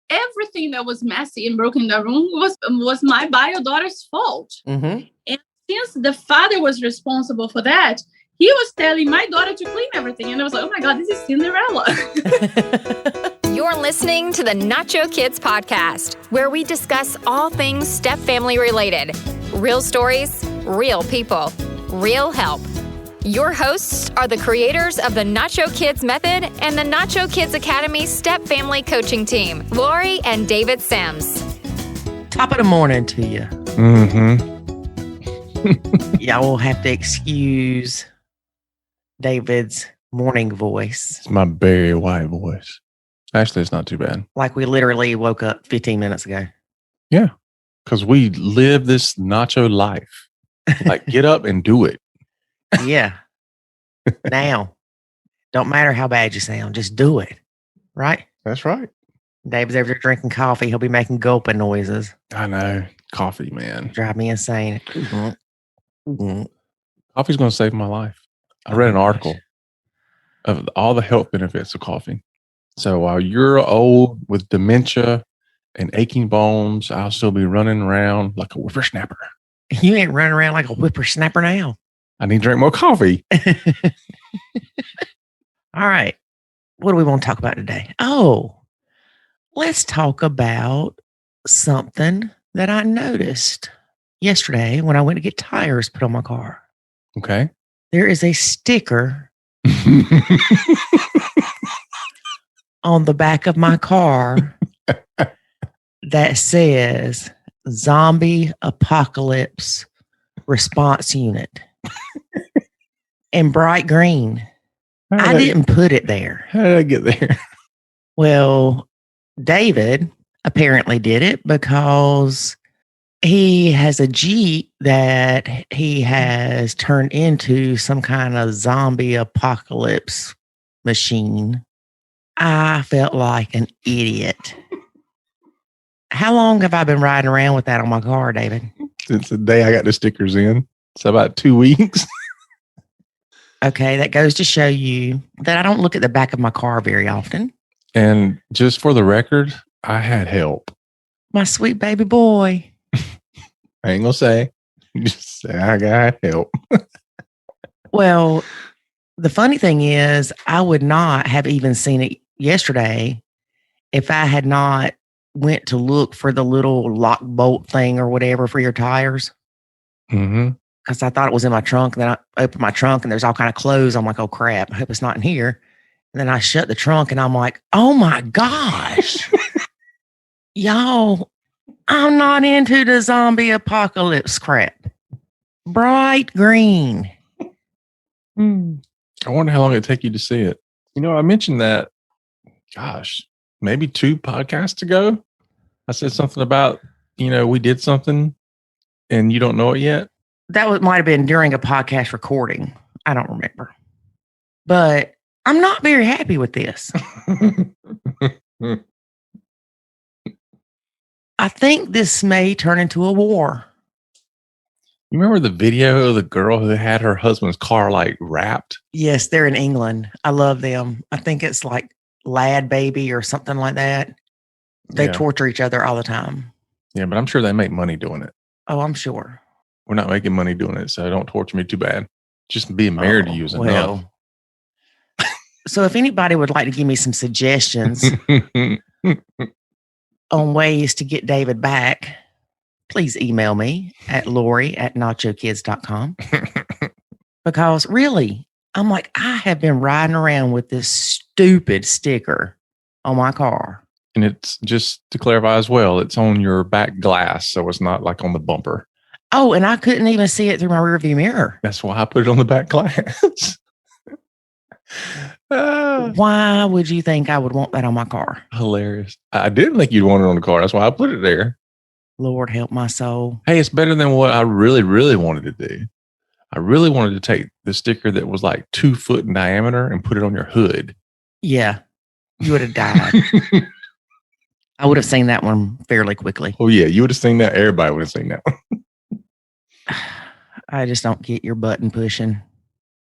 everything that was messy and broken in the room was my bio daughter's fault. Mm-hmm. And since the father was responsible for that, he was telling my daughter to clean everything. And I was like, oh my God, this is Cinderella. You're listening to the Nacho Kids Podcast, where we discuss all things step-family related. Real stories, real people, real help. Your hosts are the creators of the Nacho Kids Method and the Nacho Kids Academy Step Family Coaching Team, Lori and David Sims. Top of the morning to you. Mm-hmm. Y'all will have to excuse David's morning voice. It's my Barry White voice. Actually, it's not too bad. Like we literally woke up 15 minutes ago. Yeah, because we live this nacho life. Like, get up and do it. Yeah. Now, don't matter how bad you sound, just do it. Right? That's right. David's over there drinking coffee. He'll be making gulping noises. I know. Coffee, man. Drive me insane. Coffee's going to save my life. I read an article of all the health benefits of coffee. So while you're old with dementia and aching bones, I'll still be running around like a whippersnapper. You ain't running around like a whippersnapper now. I need to drink more coffee. All right. What do we want to talk about today? Oh, let's talk about something that I noticed yesterday when I went to get tires put on my car. Okay. There is a sticker on the back of my car that says Zombie Apocalypse Response Unit in bright green. I didn't put it there. How did I get there? Well, David apparently did it because he has a Jeep that he has turned into some kind of zombie apocalypse machine. I felt like an idiot. How long have I been riding around with that on my car, David? Since the day I got the stickers in. It's about 2 weeks. Okay, that goes to show you that I don't look at the back of my car very often. And just for the record, I had help. My sweet baby boy. I ain't gonna say. Just say I got help. Well, the funny thing is, I would not have even seen it yesterday if I had not went to look for the little lock bolt thing or whatever for your tires. Mm-hmm. Because I thought it was in my trunk. And then I opened my trunk and there's all kind of clothes. I'm like, oh crap, I hope it's not in here. And then I shut the trunk and I'm like, oh my gosh. Y'all, I'm not into the zombie apocalypse crap. Bright green. I wonder how long it'd take you to see it. You know, I mentioned that, gosh, maybe 2 podcasts ago. I said something about, we did something and you don't know it yet. That might have been during a podcast recording. I don't remember. But I'm not very happy with this. I think this may turn into a war. You remember the video of the girl who had her husband's car like wrapped? Yes, they're in England. I love them. I think it's like Lad Baby or something like that. They torture each other all the time. Yeah, but I'm sure they make money doing it. Oh, I'm sure. We're not making money doing it, so don't torture me too bad. Just being married to you is enough. So if anybody would like to give me some suggestions on ways to get David back, please email me at lori@nachokids.com. Because really, I'm like, I have been riding around with this stupid sticker on my car. And it's, just to clarify as well, it's on your back glass, so it's not like on the bumper. Oh, and I couldn't even see it through my rearview mirror. That's why I put it on the back glass. Why would you think I would want that on my car? Hilarious. I didn't think you'd want it on the car. That's why I put it there. Lord help my soul. Hey, it's better than what I really, really wanted to do. I really wanted to take the sticker that was like 2 foot in diameter and put it on your hood. Yeah, you would have died. I would have seen that one fairly quickly. Oh, yeah, you would have seen that. Everybody would have seen that one. I just don't get your button pushing.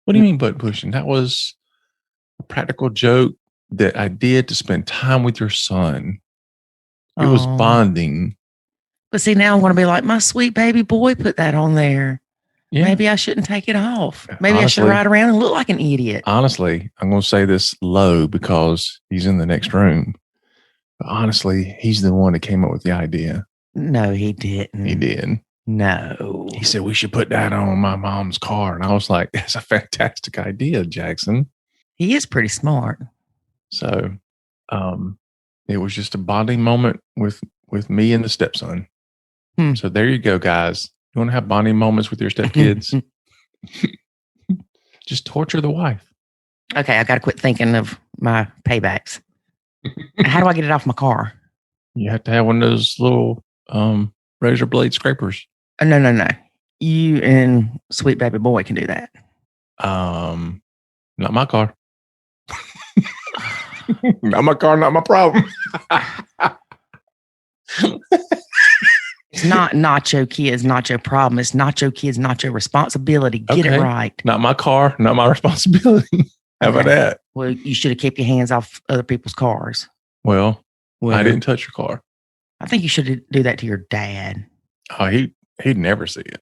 What do you mean button pushing? That was a practical joke that I did to spend time with your son. It was Oh. bonding. But see, now I'm going to be like, my sweet baby boy put that on there. Yeah. Maybe I shouldn't take it off. Maybe I Honestly- should ride around and look like an idiot. Honestly, I'm going to say this low because he's in the next room. But honestly, he's the one that came up with the idea. No, he didn't. He did. No. He said, we should put that on my mom's car. And I was like, that's a fantastic idea, Jackson. He is pretty smart. So it was just a bonding moment with me and the stepson. So there you go, guys. You want to have bonding moments with your stepkids? Just torture the wife. Okay, I got to quit thinking of my paybacks. How do I get it off my car? You have to have one of those little razor blade scrapers. No. You and sweet baby boy can do that. Not my car. Not my car, not my problem. It's not Nacho Kids, Nacho problem. It's Nacho Kids, Nacho responsibility. Get it right. Not my car, not my responsibility. How about that? Well, you should have kept your hands off other people's cars. Well, I didn't touch your car. I think you should do that to your dad. Oh, he'd never see it.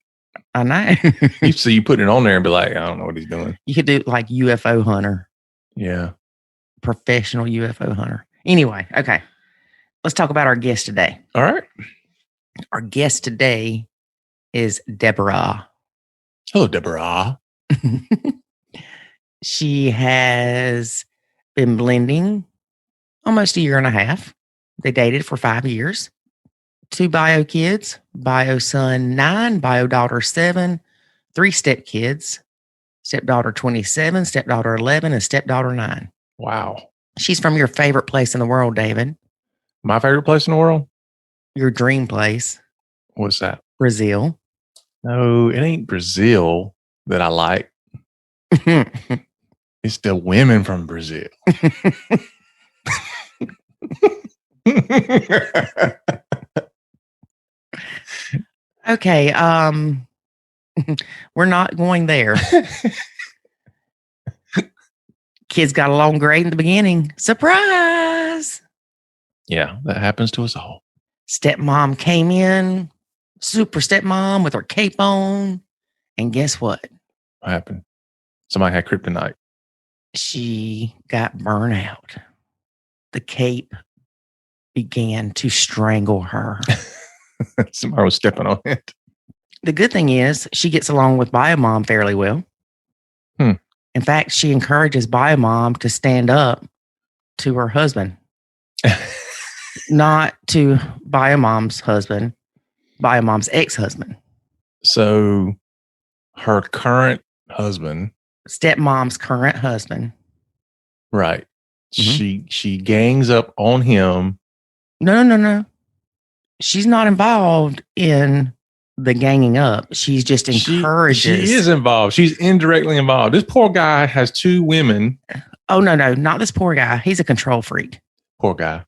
I know. He'd see you put it on there and be like, I don't know what he's doing. You could do like UFO hunter. Yeah. Professional UFO hunter. Anyway, okay. Let's talk about our guest today. All right. Our guest today is Debora. Hello, Debora. She has been blending almost a year and a half. They dated for 5 years. 2 bio kids, bio son 9, bio daughter 7, 3 stepkids, stepdaughter 27, stepdaughter 11, and stepdaughter 9. Wow. She's from your favorite place in the world, David. My favorite place in the world? Your dream place. What's that? Brazil. No, it ain't Brazil that I like. It's the women from Brazil. Okay, we're not going there. Kids got along great in the beginning. Surprise! Yeah, that happens to us all. Stepmom came in, super stepmom with her cape on. And guess what? What happened? Somebody had kryptonite. She got burnt out. The cape began to strangle her. Somebody was stepping on it. The good thing is she gets along with Biomom fairly well. In fact, she encourages Biomom to stand up to her husband. Not to Biomom's husband, Biomom's ex-husband. So her current husband. Stepmom's current husband. Right. She gangs up on him. No. She's not involved in the ganging up. She's just encourages. She is involved. She's indirectly involved. This poor guy has 2 women. Oh, no, not this poor guy. He's a control freak. Poor guy.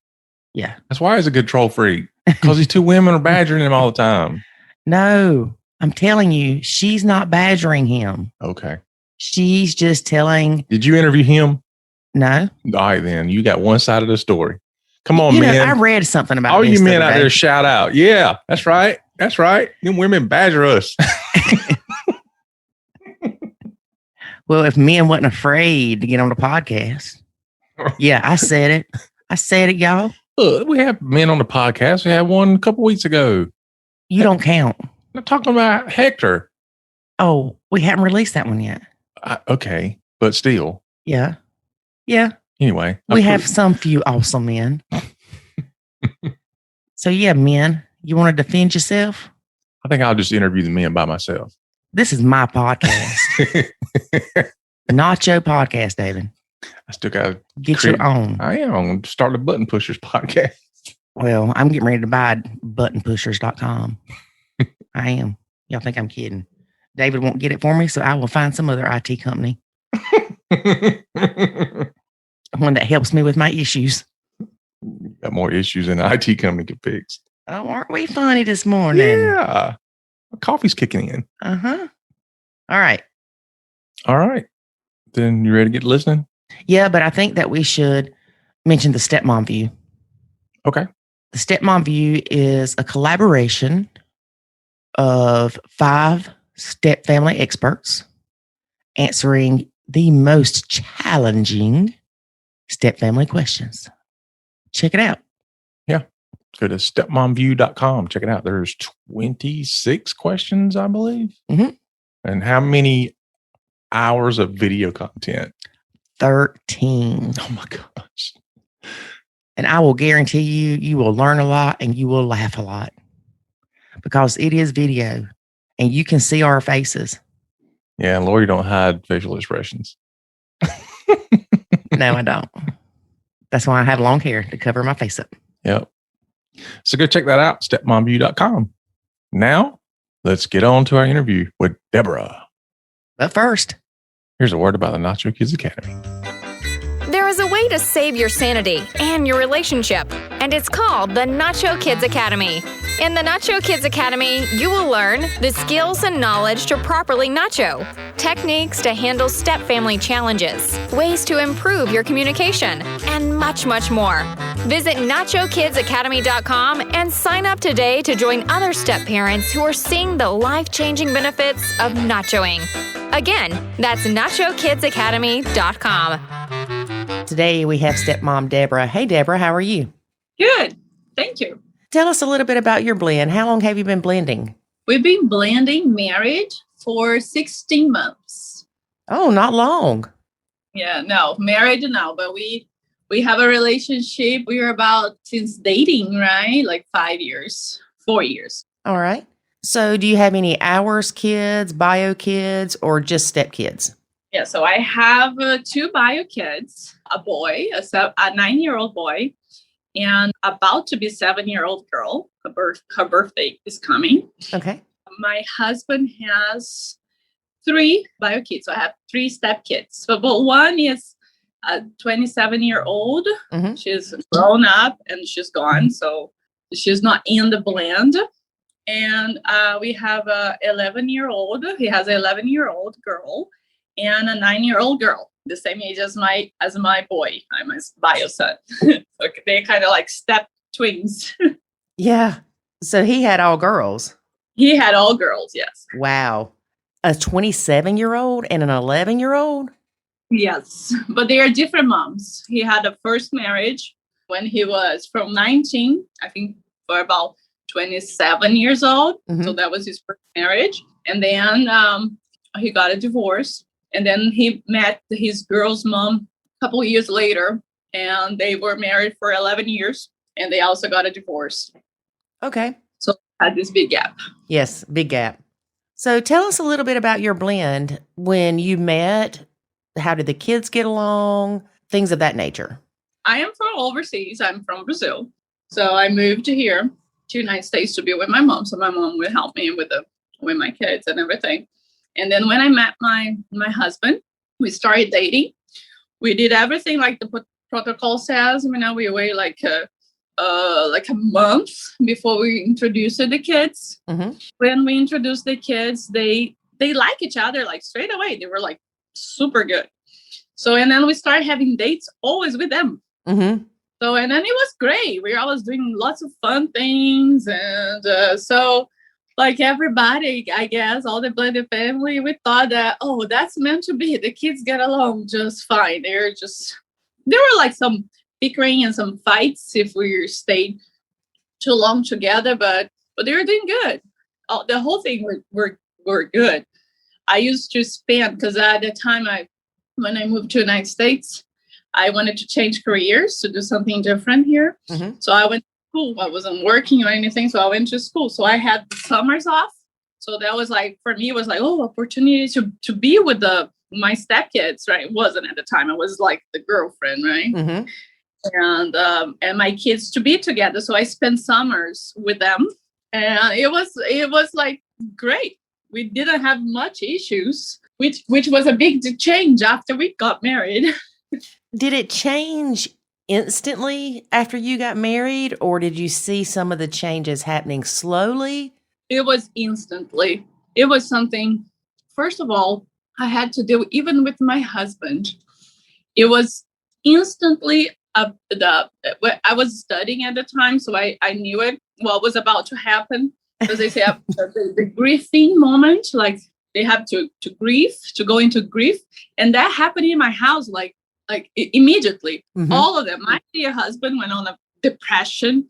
Yeah. That's why he's a control freak. Because these 2 women are badgering him all the time. No, I'm telling you, she's not badgering him. Okay. She's just telling. Did you interview him? No. All right, then. You got one side of the story. Come on, man. I read something about all this you men the out day. there shout out. Yeah, that's right. That's right. Them women badger us. Well, if men wasn't afraid to get on the podcast. Yeah, I said it. I said it, y'all. Look, we have men on the podcast. We had one a couple weeks ago. You don't count. I'm talking about Hector. Oh, we haven't released that one yet. Okay, but still. Yeah. Anyway. We have some few awesome men. So yeah, men, you want to defend yourself? I think I'll just interview the men by myself. This is my podcast. Nacho Podcast, David. I still got to get your own. I am. I'm going to start the Button Pushers podcast. Well, I'm getting ready to buy buttonpushers.com. I am. Y'all think I'm kidding. David won't get it for me, so I will find some other IT company. One that helps me with my issues. Got more issues than the IT company can fix. Oh, aren't we funny this morning? Yeah. Coffee's kicking in. Uh-huh. All right. Then you ready to get listening? Yeah, but I think that we should mention the stepmom view. Okay. The Stepmom View is a collaboration of 5 step family experts answering the most challenging step family questions. Check it out. Yeah. Go to stepmomview.com. Check it out. There's 26 questions, I believe. Mm-hmm. And how many hours of video content? 13. Oh my gosh. And I will guarantee you will learn a lot and you will laugh a lot because it is video and you can see our faces. Yeah, and Lori don't hide facial expressions. No, I don't. That's why I have long hair to cover my face up. Yep. So go check that out, stepmomview.com. Now, let's get on to our interview with Debora. But first, here's a word about the Nacho Kids Academy. There is a way to save your sanity and your relationship, and it's called the Nacho Kids Academy. In the Nacho Kids Academy, you will learn the skills and knowledge to properly nacho, techniques to handle step family challenges, ways to improve your communication, and much, much more. Visit NachoKidsAcademy.com and sign up today to join other step parents who are seeing the life-changing benefits of nachoing. Again, that's NachoKidsAcademy.com. Today we have Stepmom Debora. Hey, Debora, how are you? Good. Thank you. Tell us a little bit about your blend. How long have you been blending? We've been blending married for 16 months. Oh, not long. Yeah, no, married now, but we have a relationship. We were about since dating, right? Like 4 years. All right. So do you have any hours kids, bio kids, or just step kids? Yeah, so I have 2 bio kids, a boy, a 9-year-old boy, and about to be 7-year-old girl. Her birthday is coming. Okay. My husband has 3 bio kids. So I have 3 step kids. But one is a 27-year-old. Mm-hmm. She's grown up and she's gone. So she's not in the blend. And we have a 11-year-old. He has an 11-year-old girl and a 9-year-old girl, the same age as my boy. I'm his bio son. So they kind of like step twins. Yeah. So he had all girls. He had all girls, yes. Wow. A 27-year-old and an 11-year-old? Yes, but they are different moms. He had a first marriage when he was from 19, I think, for about 27 years old. Mm-hmm. So that was his first marriage. And then he got a divorce. And then he met his girl's mom a couple of years later. And they were married for 11 years. And they also got a divorce. Okay. So had this big gap. Yes, big gap. So tell us a little bit about your blend. When you met, how did the kids get along? Things of that nature. I am from overseas. I'm from Brazil. So I moved to here, to United States, to be with my mom. So my mom would help me with my kids and everything. And then when I met my husband, we started dating. We did everything like the protocol says. We waited like a month before we introduced the kids. Mm-hmm. When we introduced the kids, they like each other like straight away. They were like super good. So, and then we started having dates always with them. Mm-hmm. So, and then it was great. We were always doing lots of fun things. And so like everybody, I guess, all the blended family, we thought that, oh, that's meant to be. The kids get along just fine. There were like some bickering and some fights if we stayed too long together, but they were doing good. The whole thing were good. I used to spend, because at the time when I moved to the United States, I wanted to change careers to do something different here. Mm-hmm. So I went to school. I wasn't working or anything, so I went to school. So I had the summers off. So that was like, for me, it was like, opportunity to be with my stepkids, right? It wasn't at the time. I was like the girlfriend, right? Mm-hmm. And my kids to be together. So I spent summers with them, and it was like great. We didn't have much issues, which was a big change after we got married. Did it change instantly after you got married, or did you see some of the changes happening slowly? It was instantly. It was something, first of all, I had to do, even with my husband. It was instantly I was studying at the time, so I knew what was about to happen. Because they say the grieving moment, like they have to grieve, to go into grief. And that happened in my house, like immediately. Mm-hmm. All of them. My dear husband went on a depression.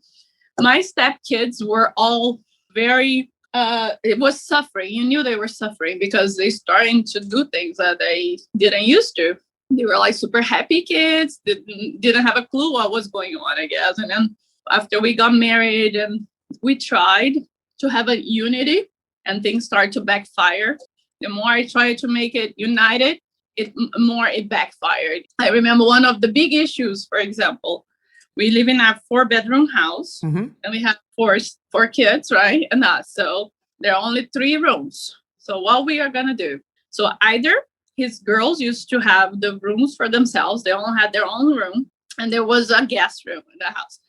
My stepkids were all very, it was suffering. You knew they were suffering because they starting to do things that they didn't used to. They were like super happy kids, didn't have a clue what was going on, I guess. And then after we got married and we tried to have a unity, and things started to backfire. The more I tried to make it united, more it backfired. I remember one of the big issues, for example, we live in a 4-bedroom house, mm-hmm. and we have four kids, right? And us. So there are only 3 rooms. So what we are going to do? So either his girls used to have the rooms for themselves. They all had their own room, and there was a guest room in the house.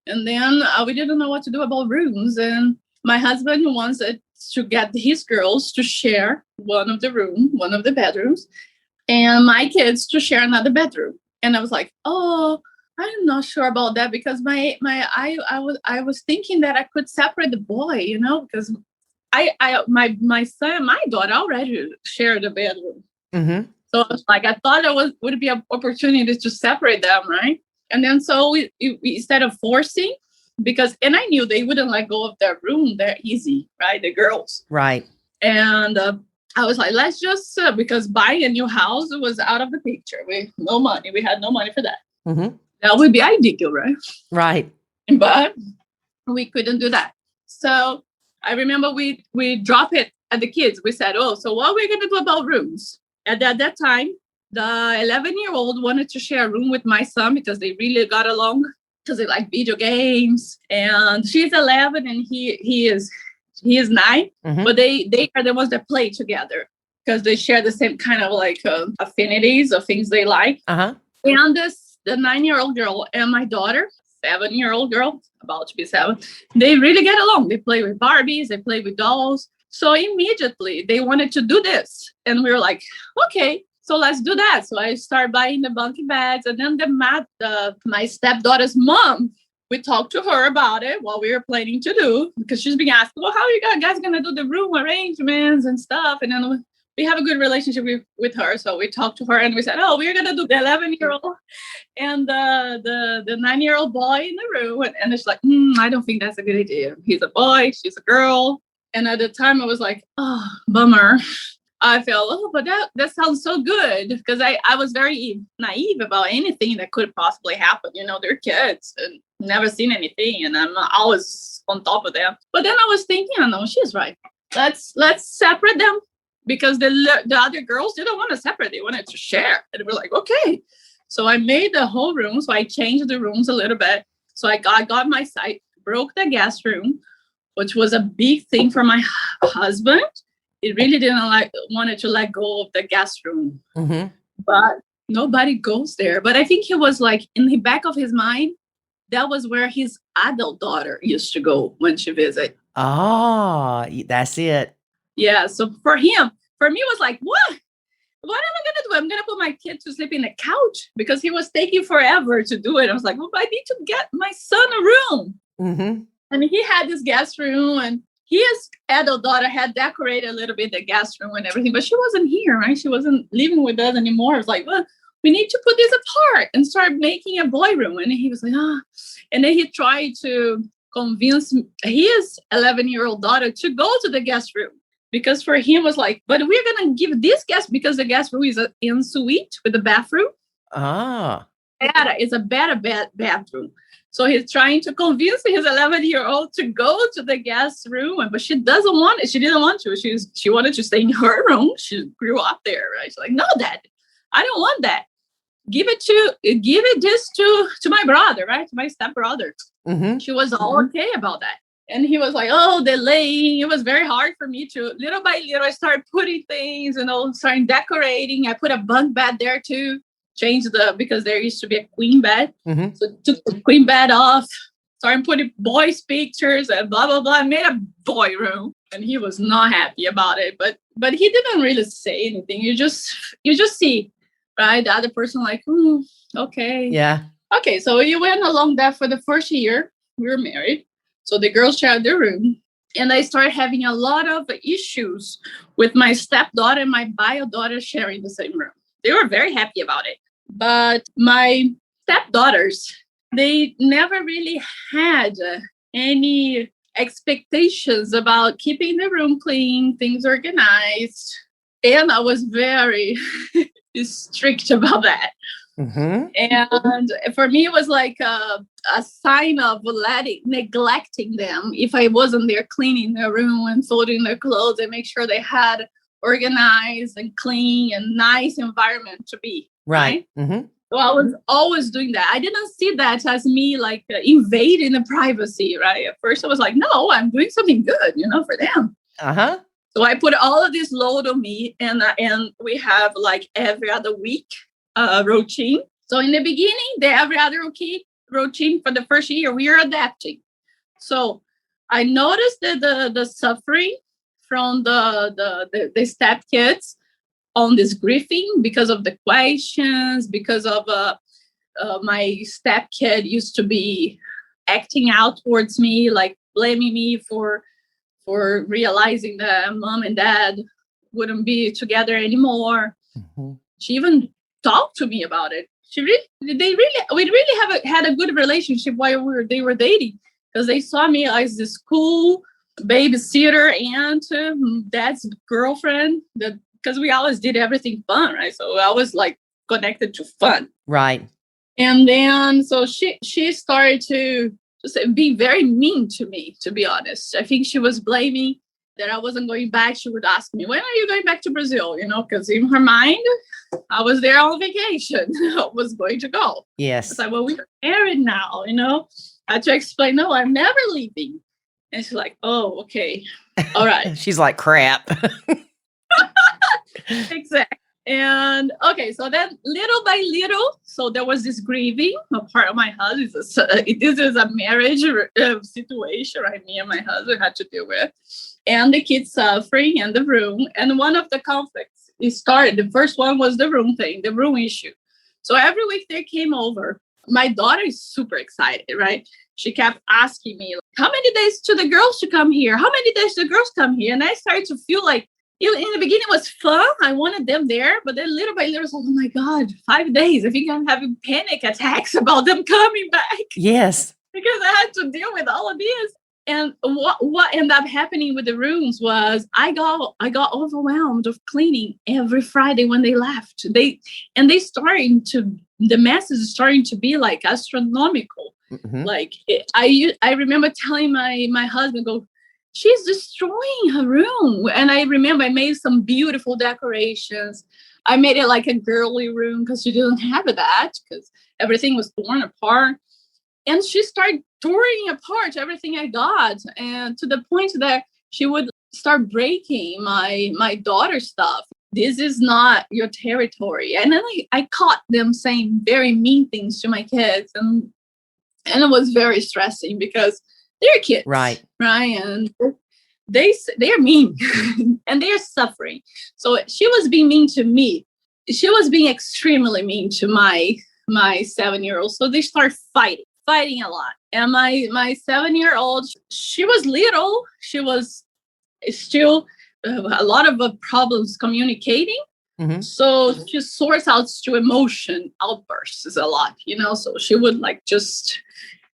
And then we didn't know what to do about rooms. And my husband wanted to get his girls to share one of the bedrooms, and my kids to share another bedroom. And I was like, oh, I'm not sure about that, because I was thinking that I could separate the boy, because my son and my daughter already shared a bedroom. Mm-hmm. So I thought it would be an opportunity to separate them, right? And then so we instead of forcing, and I knew they wouldn't let go of their room. They're easy, right? The girls. Right. And I was like, let's just, because buying a new house was out of the picture. No money. We had no money for that. Mm-hmm. That would be ideal, right? Right. But we couldn't do that. So I remember we dropped it at the kids. We said, so what are we going to do about rooms? And at that time, the 11-year-old wanted to share a room with my son because they really got along, because they like video games. And she's 11 and he is 9, mm-hmm. but they are the ones that play together because they share the same kind of like affinities of things they like. Uh-huh. And the 9-year-old girl and my daughter, 7-year-old girl, about to be 7, they really get along. They play with Barbies, they play with dolls. So immediately they wanted to do this. And we were like, okay, so let's do that. So I started buying the bunkie beds. And then my stepdaughter's mom, we talked to her about it, what we were planning to do, because she's been asking, well, how are you guys going to do the room arrangements and stuff? And then we have a good relationship with her. So we talked to her and we said, we're going to do the 11-year-old and the 9-year-old boy in the room. And it's like, I don't think that's a good idea. He's a boy, she's a girl. And at the time I was like, oh, bummer. I felt, but that sounds so good, because I was very naive about anything that could possibly happen. They're kids and never seen anything, and I'm always on top of them. But then I was thinking, no, she's right. Let's separate them, because the other girls didn't want to separate; they wanted to share, and we're like, okay. So I made the whole room. So I changed the rooms a little bit. So I got my site, broke the guest room, which was a big thing for my husband. It really didn't wanted to let go of the guest room, mm-hmm. but nobody goes there. But I think he was like, in the back of his mind, that was where his adult daughter used to go when she visited. Oh, that's it. Yeah. So for me, it was like, what am I going to do? I'm going to put my kid to sleep in the couch, because he was taking forever to do it. I was like, well, I need to get my son a room. Mm-hmm. And he had this guest room, and his adult daughter had decorated a little bit the guest room and everything, but she wasn't here, right? She wasn't living with us anymore. I was like, well, we need to put this apart and start making a boy room. And he was like, And then he tried to convince his 11-year-old daughter to go to the guest room, because for him was like, but we're going to give this guest, because the guest room is an en-suite with a bathroom. It's a better bathroom. So he's trying to convince his 11-year-old to go to the guest room, but she doesn't want it. She didn't want to. She wanted to stay in her room. She grew up there, right? She's like, no, Dad, I don't want that. Give it to my brother, right? To my stepbrother. Mm-hmm. She was all okay about that. And he was like, delaying. It was very hard for me to, little by little, I started putting things, starting decorating. I put a bunk bed there too. Changed because there used to be a queen bed. Mm-hmm. So took the queen bed off, started putting boys' pictures and blah, blah, blah. I made a boy room, and he was not happy about it. But he didn't really say anything. You just see, right? The other person like, okay. Yeah. Okay, so we went along that for the first year we were married. So the girls shared their room. And I started having a lot of issues with my stepdaughter and my bio daughter sharing the same room. They were very happy about it. But my stepdaughters, they never really had any expectations about keeping the room clean, things organized. And I was very strict about that. Mm-hmm. And for me, it was like a sign of neglecting them if I wasn't there cleaning their room and folding their clothes and make sure they had organized and clean and nice environment to be. Right. Mm-hmm. So I was always doing that. I didn't see that as me like invading the privacy, right? At first I was like, no, I'm doing something good, for them. Uh-huh. So I put all of this load on me, and we have like every other week routine. So in the beginning, the every other routine for the first year, we are adapting. So I noticed that the suffering from the stepkids on this grieving because of the questions, because of my stepkid used to be acting out towards me, like blaming me for realizing that mom and dad wouldn't be together anymore. Mm-hmm. She even talked to me about it. We really had a good relationship while they were dating, because they saw me as this cool babysitter and dad's girlfriend. Because we always did everything fun, right? So I was like connected to fun, right? And then so she started to just be very mean to me. To be honest, I think she was blaming that I wasn't going back. She would ask me, when are you going back to Brazil? Because in her mind, I was there on vacation. I was going to go. Yes. It's like, well, we're married now, I had to explain, no, I'm never leaving. And she's like, oh, okay. All right. She's like, crap. Exactly. And okay, so then little by little, so there was this grieving on part of my husband. This is a marriage situation, right? Me and my husband had to deal with, and the kids suffering in the room. And one of the conflicts, it started. The first one was the room thing, the room issue. So every week they came over. My daughter is super excited, right? She kept asking me, how many days to the girls to come here? How many days to the girls come here? And I started to feel like, in the beginning it was fun. I wanted them there. But then little by little, I was like, oh my God, 5 days. I think I'm having panic attacks about them coming back. Yes. Because I had to deal with all of this. And what ended up happening with the rooms was I got overwhelmed of cleaning every Friday when they left. The mess is starting to be like astronomical. Mm-hmm. Like I remember telling my husband, go, she's destroying her room. And I remember I made some beautiful decorations. I made it like a girly room because she didn't have that, because everything was torn apart. And she started tearing apart everything I got. And to the point that she would start breaking my daughter's stuff. This is not your territory. And then I caught them saying very mean things to my kids. And it was very stressing because they're kids. Right. And they're mean and they're suffering. So she was being mean to me. She was being extremely mean to my 7-year-old. So they start fighting a lot. And my 7-year-old, she was little. She was still a lot of problems communicating. Mm-hmm. So she sorts out to emotion outbursts a lot, so she would like just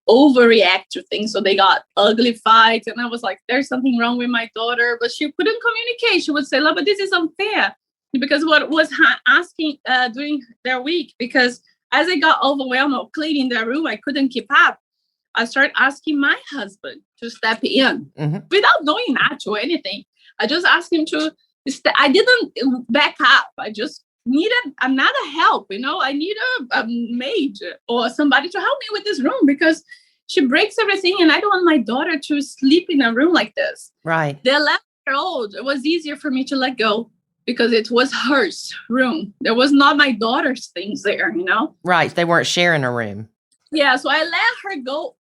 overreact to things. So they got ugly fights. And I was like, there's something wrong with my daughter, but she couldn't communicate. She would say, but this is unfair. Because what was asking during their week, because as I got overwhelmed of cleaning their room, I couldn't keep up. I started asking my husband to step in without knowing Nacho or anything. I just asked him to I didn't back up. I just needed another help. I need a maid or somebody to help me with this room, because she breaks everything and I don't want my daughter to sleep in a room like this. Right. The 11-year-old, it was easier for me to let go because it was her room. There was not my daughter's things there, Right. They weren't sharing a room. Yeah. So I let her go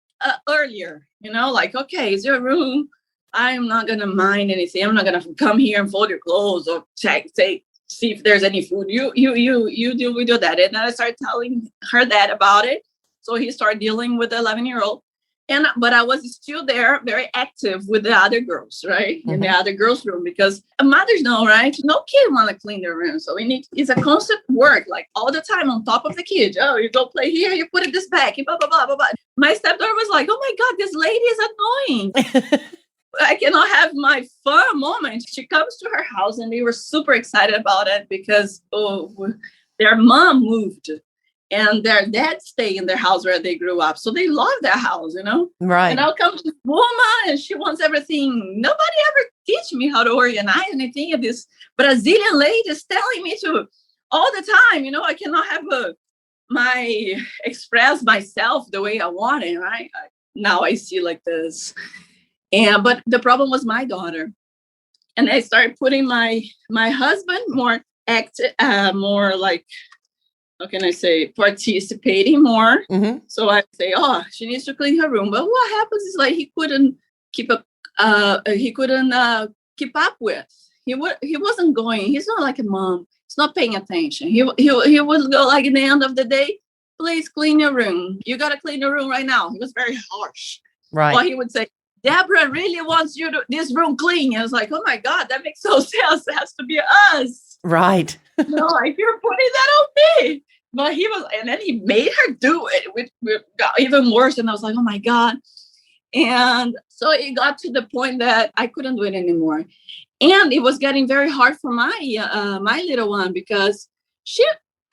earlier, like, okay, it's your room. I'm not going to mind anything. I'm not going to come here and fold your clothes or see if there's any food. You do that. And then I started telling her that about it. So he started dealing with the 11-year-old. But I was still there, very active with the other girls, right? In the other girls' room, because mothers know, right? No kid want to clean their room. So it's a constant work, like all the time on top of the kids. Oh, you go play here, you put it this back, blah, blah, blah, blah, blah. My stepdaughter was like, oh my God, this lady is annoying. I cannot have my fun moment. She comes to her house and they were super excited about it because their mom moved. And their dad stayed in their house where they grew up. So they love their house, Right. And I'll come to this woman and she wants everything. Nobody ever teach me how to organize anything. This Brazilian lady is telling me to all the time, I cannot have express myself the way I want it, right? Now I see like this. But the problem was my daughter. And I started putting my husband more active, more like, how can I say, participating more. So I say, she needs to clean her room. But what happens is like he couldn't keep up with. He wasn't going. He's not like a mom. He's not paying attention. He would go like at the end of the day, please clean your room. You got to clean your room right now. He was very harsh. Right. Or he would say, Debora really wants this room clean. And I was like, oh my God, that makes no sense. It has to be us. Right. No, like you're putting that on me. But and then he made her do it, which got even worse. And I was like, oh my God. And so it got to the point that I couldn't do it anymore. And it was getting very hard for my little one because she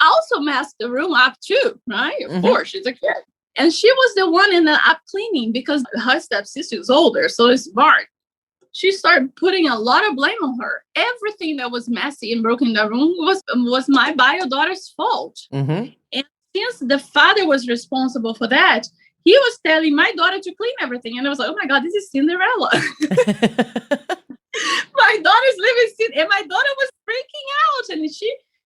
also messed the room up too, right? Of course, she's a kid. And she was the one in the up cleaning because her stepsister is older. So it's Bart. She started putting a lot of blame on her. Everything that was messy and broken in the room was my bio daughter's fault. And since the father was responsible for that, he was telling my daughter to clean everything. And I was like, oh my God, this is Cinderella. My daughter's living and my daughter was freaking out. And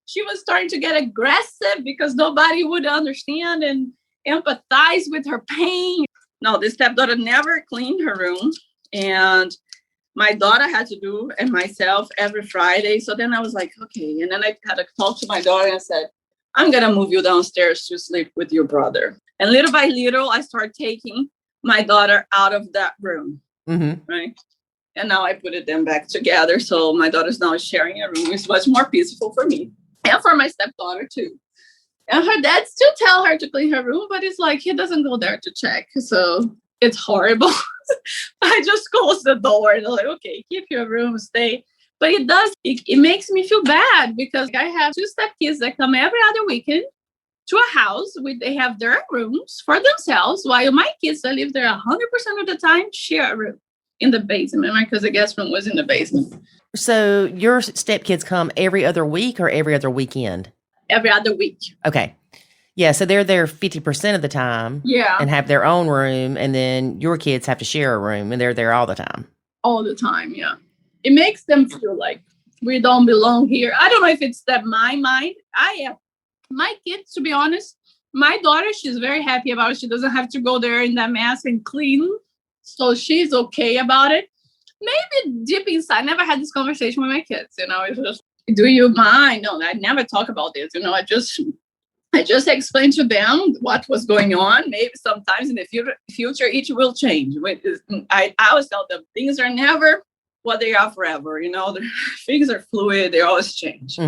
she was starting to get aggressive because nobody would understand and empathize with her pain. No, this stepdaughter never cleaned her room. And my daughter had to do it myself every Friday. So then I was like, okay. And then I had to talk to my daughter and said, I'm going to move you downstairs to sleep with your brother. And little by little, I started taking my daughter out of that room. Right. And now I put them back together. So my daughter's now sharing a room. It's much more peaceful for me and for my stepdaughter too. And her dad still tell her to clean her room, but it's like, he doesn't go there to check. So it's horrible. I just close the door and I'm like, okay, keep your room, stay. But it makes me feel bad because I have 2 stepkids that come every other weekend to a house where they have their rooms for themselves, while my kids that live there 100% of the time share a room in the basement, right? Because the guest room was in the basement. So your stepkids come every other week or every other weekend? Every other week. Okay. Yeah, so they're there 50% of the time. Yeah. And have their own room, and then your kids have to share a room, and they're there all the time. All the time, yeah. It makes them feel like we don't belong here. I don't know if it's that my mind. My kids, to be honest, my daughter, she's very happy about it. She doesn't have to go there in that mess and clean. So she's okay about it. Maybe deep inside, I never had this conversation with my kids. It's just, do you mind? No, I never talk about this. I just explained to them what was going on. Maybe sometimes in the future, it will change. I always tell them things are never what they are forever. Things are fluid. They always change.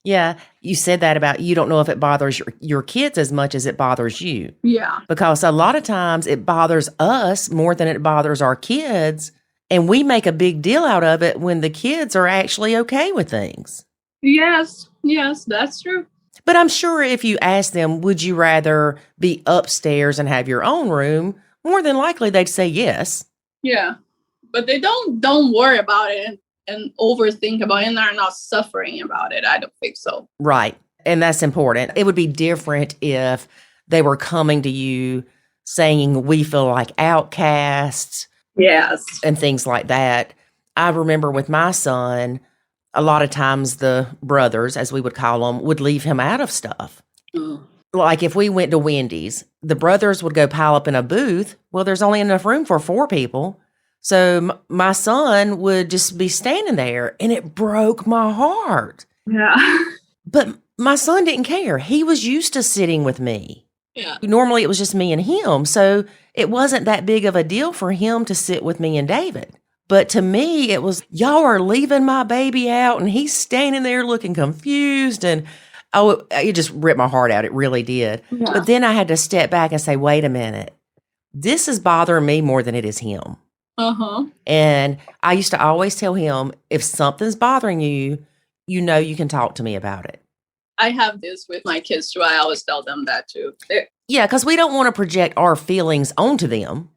Yeah. You said that about you don't know if it bothers your kids as much as it bothers you. Yeah. Because a lot of times it bothers us more than it bothers our kids. And we make a big deal out of it when the kids are actually okay with things. Yes, that's true. But I'm sure if you ask them, would you rather be upstairs and have your own room? More than likely they'd say yes. Yeah. But they don't worry about it and overthink about it and are not suffering about it. I don't think so. Right. And that's important. It would be different if they were coming to you saying, we feel like outcasts. Yes. And things like that. I remember with my son, a lot of times the brothers, as we would call them, would leave him out of stuff. Like if we went to Wendy's, the brothers would go pile up in a booth. Well, there's only enough room for 4 people. So my son would just be standing there, and it broke my heart. Yeah. But my son didn't care. He was used to sitting with me. Yeah. Normally it was just me and him. So it wasn't that big of a deal for him to sit with me and David. But to me, it was, y'all are leaving my baby out and he's standing there looking confused. And it just ripped my heart out. It really did. Yeah. But then I had to step back and say, wait a minute. This is bothering me more than it is him. Uh-huh. And I used to always tell him, if something's bothering you, you know you can talk to me about it. I have this with my kids too. I always tell them that too. Yeah, because we don't want to project our feelings onto them.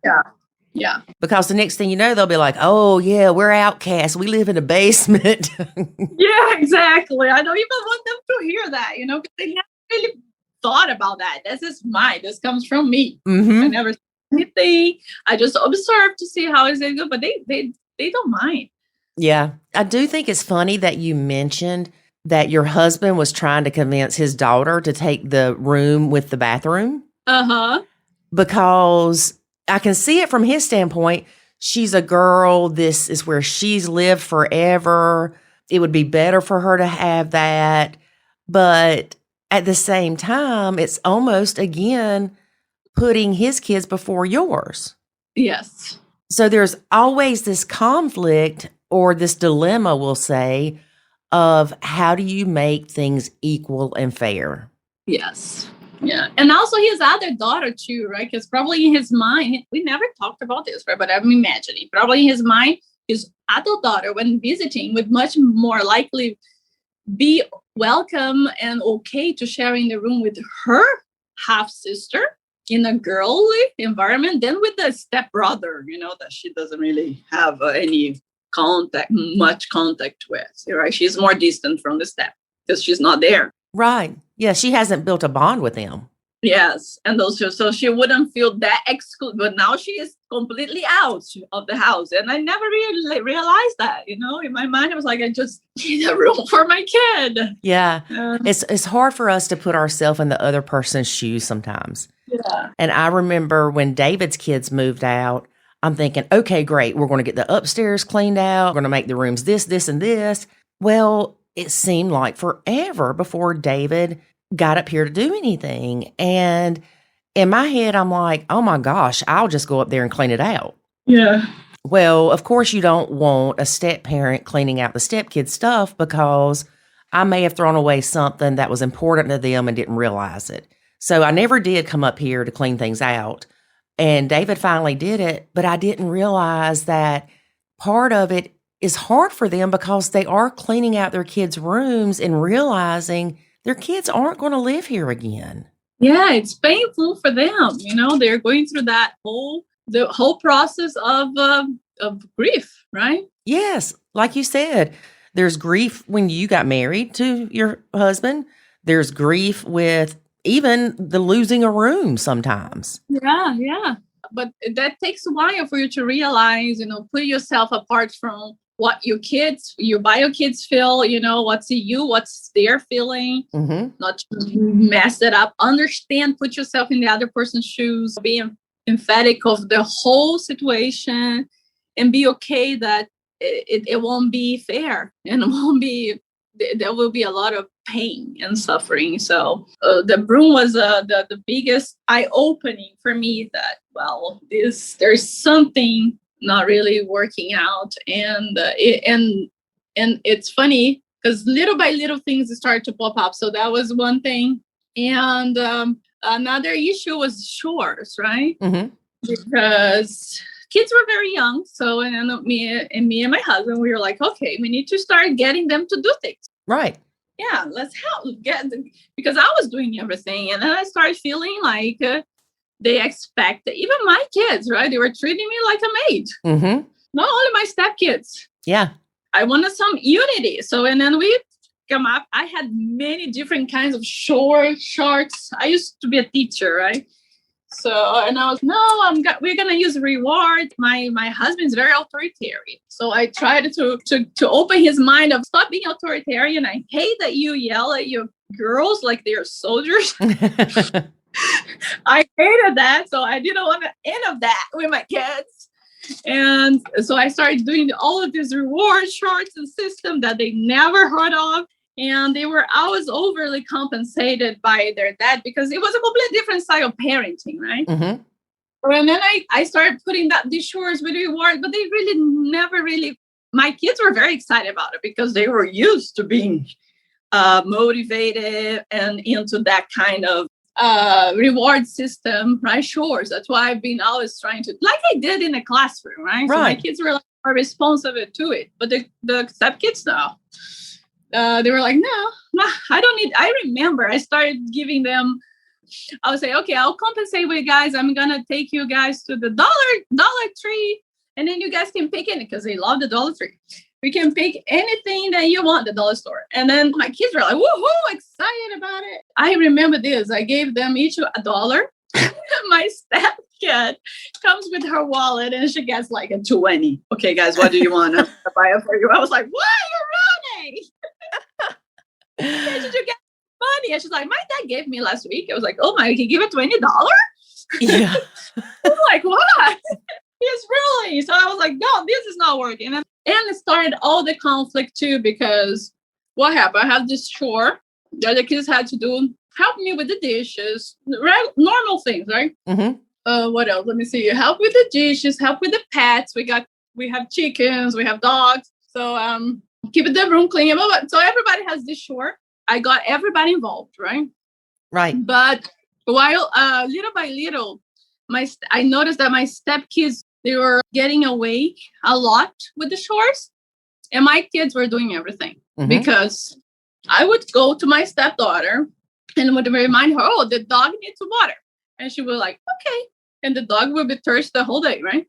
Yeah. Because the next thing you know, they'll be like, oh, yeah, we're outcasts. We live in a basement. Yeah, exactly. I don't even want them to hear that, because they never really thought about that. This is mine. This comes from me. Mm-hmm. I never said anything. I just observe to see how is it good, but they don't mind. Yeah. I do think it's funny that you mentioned that your husband was trying to convince his daughter to take the room with the bathroom. Uh-huh. Because I can see it from his standpoint. She's a girl. This is where she's lived forever. It would be better for her to have that. But at the same time, it's almost, again, putting his kids before yours. Yes. So there's always this conflict or this dilemma, we'll say, of how do you make things equal and fair? Yes. Yeah. And also his other daughter too, right? Because probably in his mind, we never talked about this, right? But I'm imagining probably in his mind, his adult daughter, when visiting, would much more likely be welcome and okay to sharing the room with her half-sister in a girly environment than with the stepbrother, that she doesn't really have much contact with, right? She's more distant from the step because she's not there. Right. Yeah, she hasn't built a bond with them. Yes. And so she wouldn't feel that excluded, but now she is completely out of the house. And I never really realized that, in my mind, I was like, I just need a room for my kid. Yeah. It's hard for us to put ourselves in the other person's shoes sometimes. Yeah. And I remember when David's kids moved out, I'm thinking, okay, great. We're going to get the upstairs cleaned out. We're going to make the rooms this, and this. Well, it seemed like forever before David got up here to do anything. And in my head, I'm like, oh my gosh, I'll just go up there and clean it out. Yeah. Well, of course, you don't want a step parent cleaning out the stepkid stuff because I may have thrown away something that was important to them and didn't realize it. So I never did come up here to clean things out. And David finally did it, but I didn't realize that part of it is hard for them because they are cleaning out their kids' rooms and realizing their kids aren't going to live here again. Yeah, it's painful for them. They're going through the whole process of grief, right? Yes, like you said, there's grief when you got married to your husband. There's grief with even the losing a room sometimes. Yeah. But that takes a while for you to realize, put yourself apart from what your bio kids feel, what's they're feeling, not to mess it up, understand, put yourself in the other person's shoes, be emphatic of the whole situation and be okay that it won't be fair and there will be a lot of pain and suffering. So the broom was the biggest eye-opening for me that, there's something not really working out. And it's funny because little by little things start to pop up. So that was one thing. And another issue was chores, right? Mm-hmm. Because kids were very young. So and me and my husband, we were like, okay, we need to start getting them to do things. Right. Yeah, let's help because I was doing everything. And then I started feeling like they expect, even my kids, right? They were treating me like a maid. Mm-hmm. Not only my stepkids. Yeah. I wanted some unity. So, and then we come up, I had many different kinds of shorts. I used to be a teacher, right? So, and I was, we're going to use reward. My husband's very authoritarian. So I tried to open his mind of stop being authoritarian. I hate that you yell at your girls like they're soldiers. I hated that. So I didn't want to end of that with my kids. And so I started doing all of these reward shorts and system that they never heard of. And they were always overly compensated by their dad because it was a completely different style of parenting, right? Mm-hmm. And then I started putting these chores with reward, but they really never really, my kids were very excited about it because they were used to being motivated and into that kind of reward system, right? Chores. That's why I've been always trying to, like I did in the classroom, right? So my kids were like more responsive to it. But the stepkids now, they were like, no, I don't need. I remember I started giving them. I would say, okay, I'll compensate with you guys. I'm gonna take you guys to the Dollar Tree, and then you guys can pick it because they love the Dollar Tree. We can pick anything that you want at the dollar store. And then my kids were like, woohoo, excited about it. I remember this. I gave them each $1. My stepkid comes with her wallet and she gets like a 20. Okay, guys, what do you want to buy it for you? I was like, why are you running? Where did you get money? And she's like, my dad gave me last week. I was like, oh my, he gave it $20? Yeah. I was like, what? He's really. So I was like, no, this is not working. And it started all the conflict too, because what happened? I had this chore that the kids had to do, help me with the dishes, normal things, right? Mm-hmm. What else? Let me see. Help with the dishes, help with the pets. We have chickens, we have dogs. So keep the room clean. So everybody has this chore. I got everybody involved, right? Right. But while little by little, I noticed that my stepkids, they were getting away a lot with the chores, and my kids were doing everything because I would go to my stepdaughter and would remind her, oh, the dog needs water. And she would like, okay. And the dog would be thirsty the whole day, right?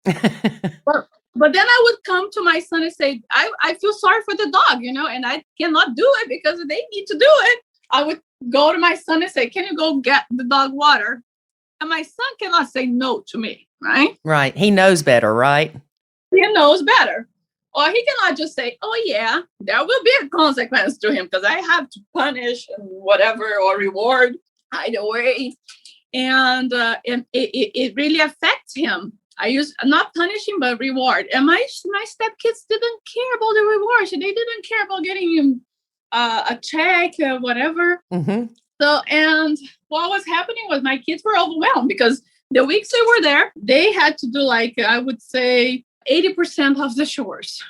But then I would come to my son and say, I feel sorry for the dog, and I cannot do it because they need to do it. I would go to my son and say, can you go get the dog water? And my son cannot say no to me, right? Right. He knows better, right? He knows better. Or he cannot just say, oh, yeah, there will be a consequence to him because I have to punish and whatever or reward either way. And it really affects him. I use not punishing, but reward. And my stepkids didn't care about the rewards. They didn't care about getting him a check or whatever. Mm-hmm. So, and what was happening was my kids were overwhelmed because the weeks they were there, they had to do like, I would say 80% of the chores.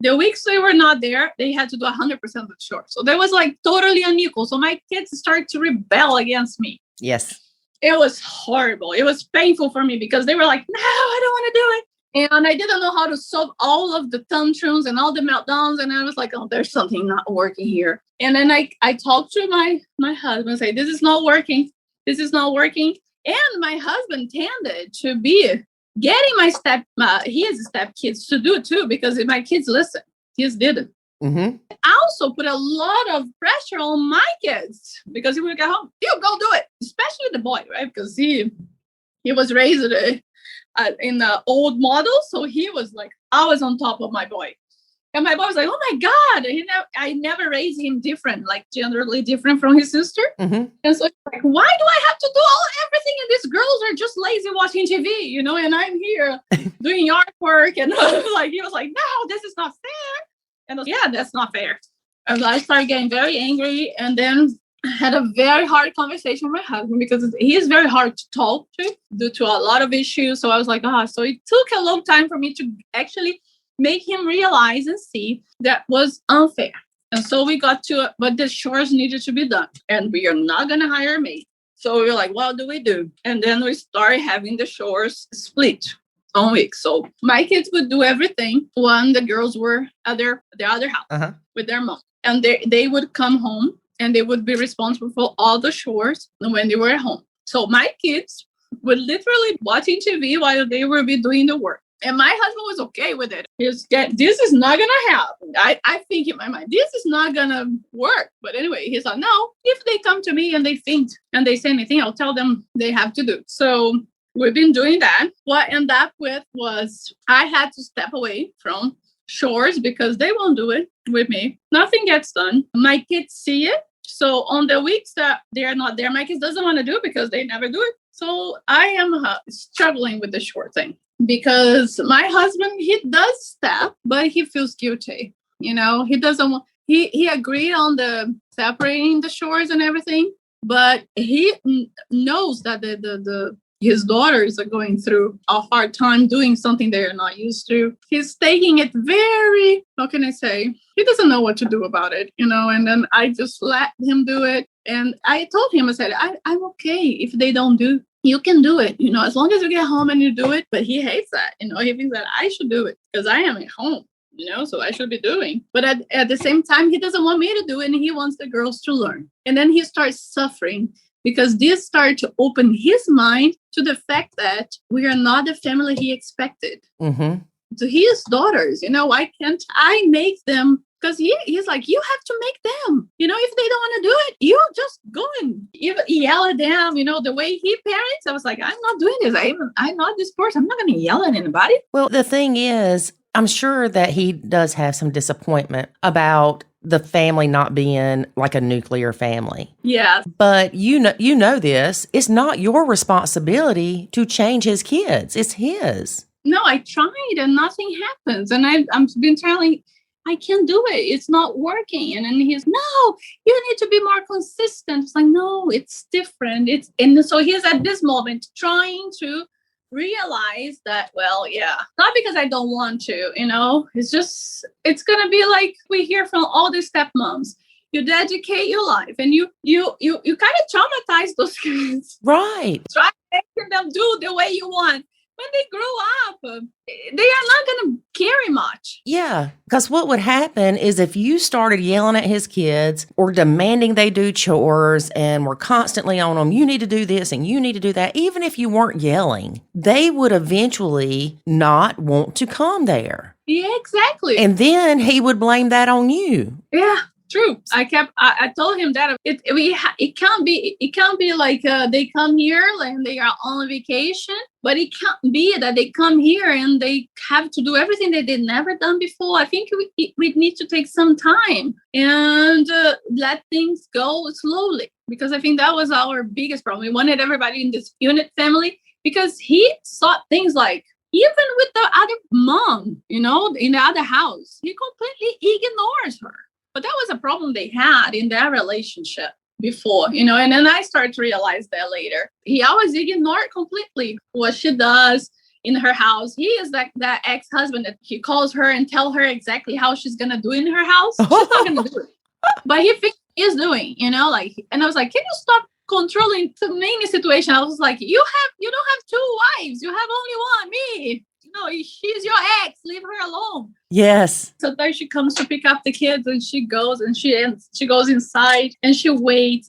The weeks they were not there, they had to do 100% of the chores. So there was like totally unequal. So my kids started to rebel against me. Yes. It was horrible. It was painful for me because they were like, no, I don't want to do it. And I didn't know how to solve all of the tantrums and all the meltdowns. And I was like, oh, there's something not working here. And then I talked to my husband and say, this is not working. This is not working. And my husband tended to be getting his stepkids to do it too, because my kids listen. His didn't. Mm-hmm. I also put a lot of pressure on my kids because he would get home. You go do it, especially the boy, right? Because he was raised in the old model, so he was like always on top of my boy. And my boy was like, "Oh my God!" I never raised him different, like generally different from his sister. Mm-hmm. And so, like, why do I have to do everything? And these girls are just lazy watching TV, And I'm here doing yard work, and he was like, "No, this is not fair." And I was, yeah, that's not fair. And I started getting very angry, and then had a very hard conversation with my husband because he is very hard to talk to due to a lot of issues. So I was like, so it took a long time for me to actually make him realize and see that was unfair. And so we got to it, but the chores needed to be done. And we are not going to hire a maid. So we were like, what do we do? And then we started having the chores split on weeks. So my kids would do everything when the girls were at the other house with their mom. And they would come home and they would be responsible for all the chores when they were at home. So my kids would literally watching TV while they would be doing the work. And my husband was okay with it. This is not going to happen. I think in my mind, this is not going to work. But anyway, he's like, no, if they come to me and they faint and they say anything, I'll tell them they have to do. So we've been doing that. What I ended up with was I had to step away from chores because they won't do it with me. Nothing gets done. My kids see it. So on the weeks that they're not there, my kids doesn't want to do it because they never do it. So I am struggling with the chore thing. Because my husband, he does step, but he feels guilty. He doesn't want, he agreed on the separating the chores and everything, but he knows that his daughters are going through a hard time doing something they're not used to. He's taking it very, how can I say? He doesn't know what to do about it, and then I just let him do it. And I told him, I said, I'm okay if they don't do. You can do it, as long as you get home and you do it. But he hates that, he thinks that I should do it because I am at home, so I should be doing. But at the same time, he doesn't want me to do it, and he wants the girls to learn. And then he starts suffering because this started to open his mind to the fact that we are not the family he expected. Mm-hmm. To his daughters, why can't I make them? Because he's like, you have to make them, if they don't want to do it, you just go and yell at them, the way he parents. I was like, I'm not doing this. I'm not this person. I'm not going to yell at anybody. Well, the thing is, I'm sure that he does have some disappointment about the family not being like a nuclear family. Yeah. But you know this. It's not your responsibility to change his kids. It's his. No, I tried and nothing happens. And I'm been telling, I can't do it. It's not working. And then he's, no, you need to be more consistent. It's like, no, it's different. And so he's at this moment trying to realize that, well, yeah, not because I don't want to, it's going to be like we hear from all the stepmoms. You dedicate your life and you kind of traumatize those kids. Right. Try making them do the way you want. When they grow up, they are not going to carry much. Yeah, because what would happen is if you started yelling at his kids or demanding they do chores and were constantly on them, you need to do this and you need to do that, even if you weren't yelling, they would eventually not want to come there. Yeah, exactly. And then he would blame that on you. Yeah. True. I told him that it can't be like they come here and they are on vacation, but it can't be that they come here and they have to do everything that they've never done before. I think we need to take some time and let things go slowly, because I think that was our biggest problem. We wanted everybody in this unit family because he saw things like, even with the other mom, in the other house, he completely ignores her. But that was a problem they had in their relationship before, and then I started to realize that later. He always ignored completely what she does in her house. He is that ex-husband that he calls her and tell her exactly how she's going to do in her house. She's not going to do it. But he thinks he's doing, and I was like, can you stop controlling so many situations? I was like, you don't have two wives. You have only one, me. She's your ex. Leave her alone. Yes. Sometimes she comes to pick up the kids and she goes and she goes inside and she waits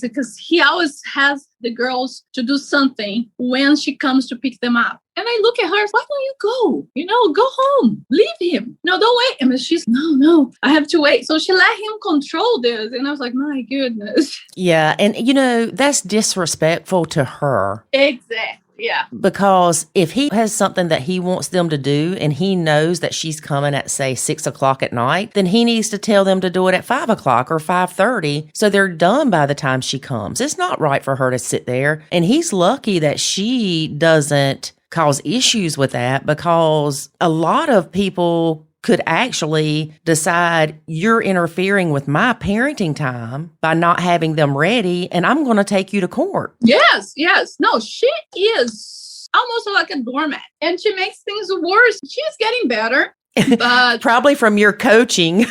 because he always has the girls to do something when she comes to pick them up. And I look at her, why don't you go? Go home. Leave him. No, don't wait. And she's, no, I have to wait. So she let him control this. And I was like, my goodness. Yeah. And, that's disrespectful to her. Exactly. Yeah. Because if he has something that he wants them to do and he knows that she's coming at, say, 6:00 at night, then he needs to tell them to do it at 5:00 or 5:30 so they're done by the time she comes. It's not right for her to sit there. And he's lucky that she doesn't cause issues with that, because a lot of people could actually decide, you're interfering with my parenting time by not having them ready, and I'm going to take you to court. Yes. No, she is almost like a doormat, and she makes things worse. She's getting better, but probably from your coaching.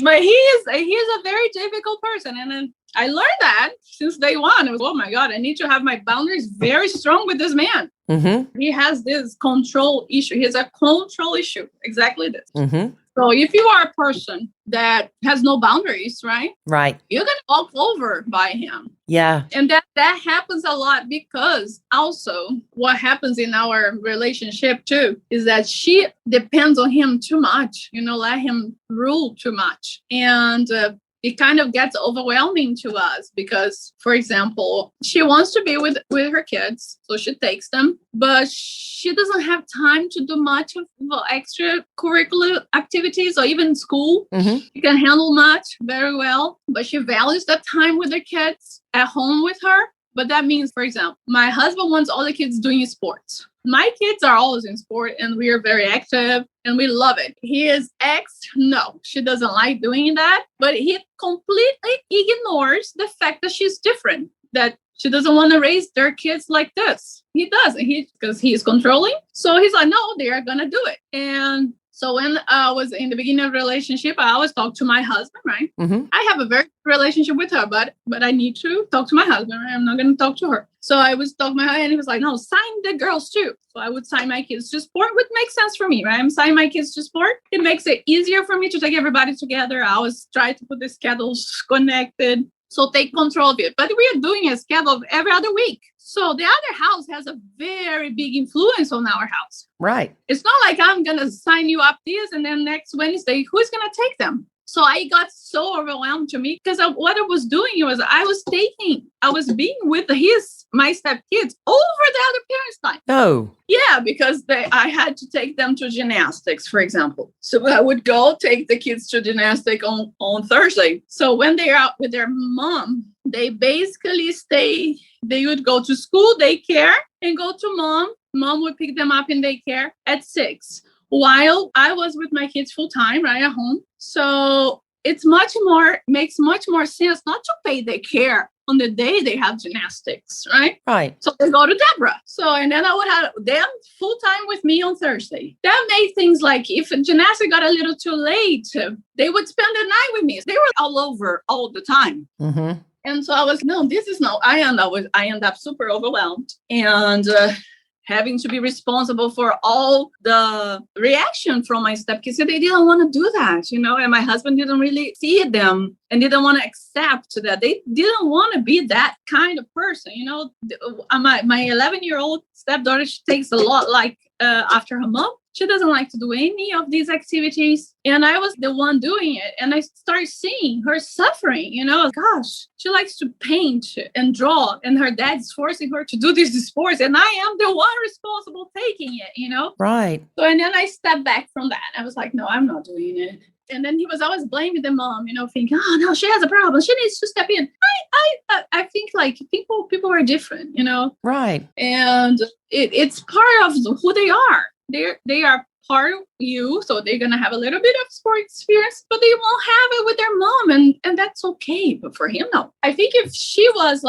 But he is a very difficult person, and I learned that since day one. I was, oh my God, I need to have my boundaries very strong with this man. Mm-hmm. He has this control issue. He has a control issue. Exactly this. Mm-hmm. So if you are a person that has no boundaries, right? Right. You're going to walk over by him. Yeah. And that happens a lot, because also what happens in our relationship too is that she depends on him too much, let him rule too much. And it kind of gets overwhelming to us because, for example, she wants to be with her kids, so she takes them, but she doesn't have time to do much of extracurricular activities or even school. Mm-hmm. She can handle much very well, but she values that time with her kids at home with her. But that means, for example, my husband wants all the kids doing sports. my kids are always in sport and we are very active and we love it. His ex, no, she doesn't like doing that, but he completely ignores the fact that she's different, that she doesn't want to raise their kids like this. He does, because he's controlling. So he's like, no, they are going to do it. And so when I was in the beginning of the relationship, I always talk to my husband, right? Mm-hmm. I have a very good relationship with her, but I need to talk to my husband, right? I'm not going to talk to her. So I was talking to my husband and he was like, no, sign the girls too. So I would sign my kids to sport, which makes sense for me, right? I'm signing my kids to sport. It makes it easier for me to take everybody together. I always try to put the schedules connected. So take control of it. But we are doing a schedule of every other week. So the other house has a very big influence on our house. Right. It's not like I'm going to sign you up this and then next Wednesday, who's going to take them? So I got so overwhelmed to me because what I was doing was I was being with my stepkids over the other parents' time. Oh. Yeah, because I had to take them to gymnastics, for example. So I would go take the kids to gymnastics on Thursday. So when they're out with their mom, they basically they would go to school, daycare, and go to mom. Mom would pick them up in daycare at 6. While I was with my kids full time, right at home. So makes much more sense not to pay their care on the day they have gymnastics, right? Right. So they go to Debora. So, and then I would have them full time with me on Thursday. That made things like if gymnastics got a little too late, they would spend the night with me. They were all over all the time. Mm-hmm. And so I was, no, this is no, I end up super overwhelmed and having to be responsible for all the reaction from my stepkids. So they didn't want to do that, and my husband didn't really see them and didn't want to accept that. They didn't want to be that kind of person. My 11-year-old stepdaughter, she takes a lot after her mom. She doesn't like to do any of these activities. And I was the one doing it. And I started seeing her suffering, gosh, she likes to paint and draw. And her dad's forcing her to do these sports. And I am the one responsible taking it, Right. So, and then I stepped back from that. I was like, no, I'm not doing it. And then he was always blaming the mom, thinking, oh, no, she has a problem. She needs to step in. I think like people are different, Right. And it's part of who they are. They are part of you, so they're gonna have a little bit of sport experience, but they won't have it with their mom, and that's okay. But for him, no. I think if she was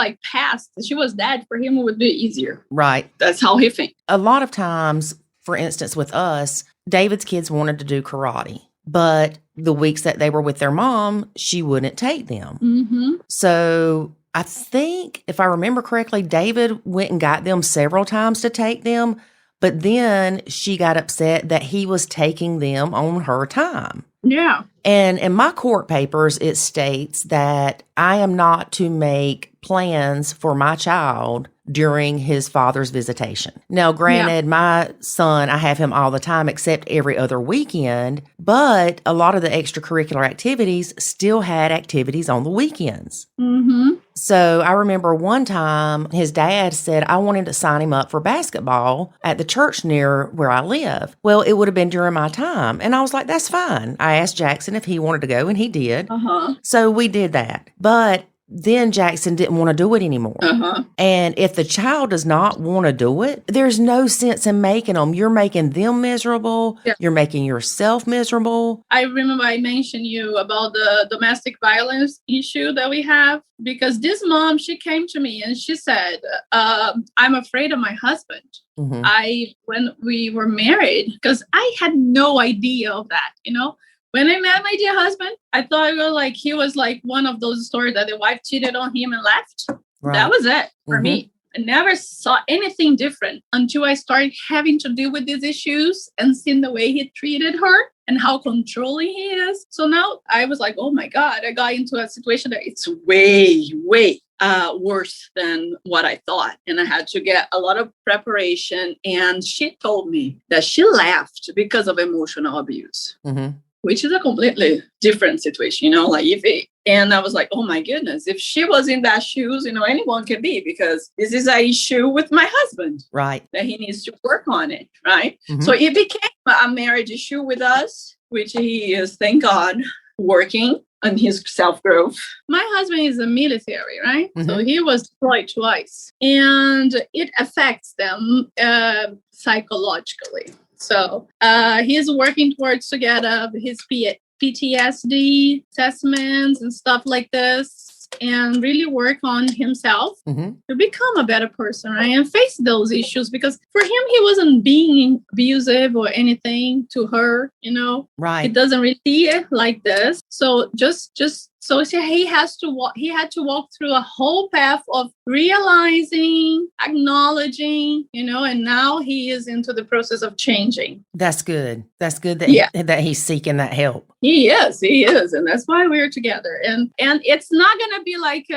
she was dead, for him it would be easier. Right. That's how he thinks. A lot of times, for instance, with us, David's kids wanted to do karate, but the weeks that they were with their mom, she wouldn't take them. Mm-hmm. So I think, if I remember correctly, David went and got them several times to take them. But then she got upset that he was taking them on her time. Yeah. And in my court papers, it states that I am not to make plans for my child during his father's visitation. Now, granted, my son, I have him all the time except every other weekend, but a lot of the extracurricular activities still had activities on the weekends. Mm-hmm. So I remember one time his dad said, I want him to sign him up for basketball at the church near where I live. Well, it would have been during my time. And I was like, that's fine. I asked Jackson if he wanted to go, and he did. Uh-huh. So we did that. But then Jackson didn't want to do it anymore. Uh-huh. And if the child does not want to do it, there's no sense in making them. You're making them miserable. Yeah. You're making yourself miserable. I remember I mentioned you about the domestic violence issue that we have, because this mom, she came to me and she said, I'm afraid of my husband. Mm-hmm. When we were married, because I had no idea of that, When I met my dear husband, I thought he was like one of those stories that the wife cheated on him and left. Right. That was it for me. I never saw anything different until I started having to deal with these issues and seeing the way he treated her and how controlling he is. So now I was like, oh my God, I got into a situation that it's way, way worse than what I thought. And I had to get a lot of preparation. And she told me that she left because of emotional abuse. Mm-hmm. Which is a completely different situation, and I was like, oh my goodness, if she was in that shoes, anyone can be, because this is an issue with my husband, right? That he needs to work on it, right? Mm-hmm. So it became a marriage issue with us, which he is, thank God, working on his self-growth. My husband is a military, right? Mm-hmm. So he was deployed twice, and it affects them psychologically. So he's working towards to get his PTSD assessments and stuff like this, and really work on himself to become a better person, right? And face those issues, because for him, he wasn't being abusive or anything to her, Right. He doesn't really see it like this. So so he had to walk through a whole path of realizing, acknowledging, and now he is into the process of changing. That's good. That's good that, that he's seeking that help. He is. And that's why we're together. And it's not going to be like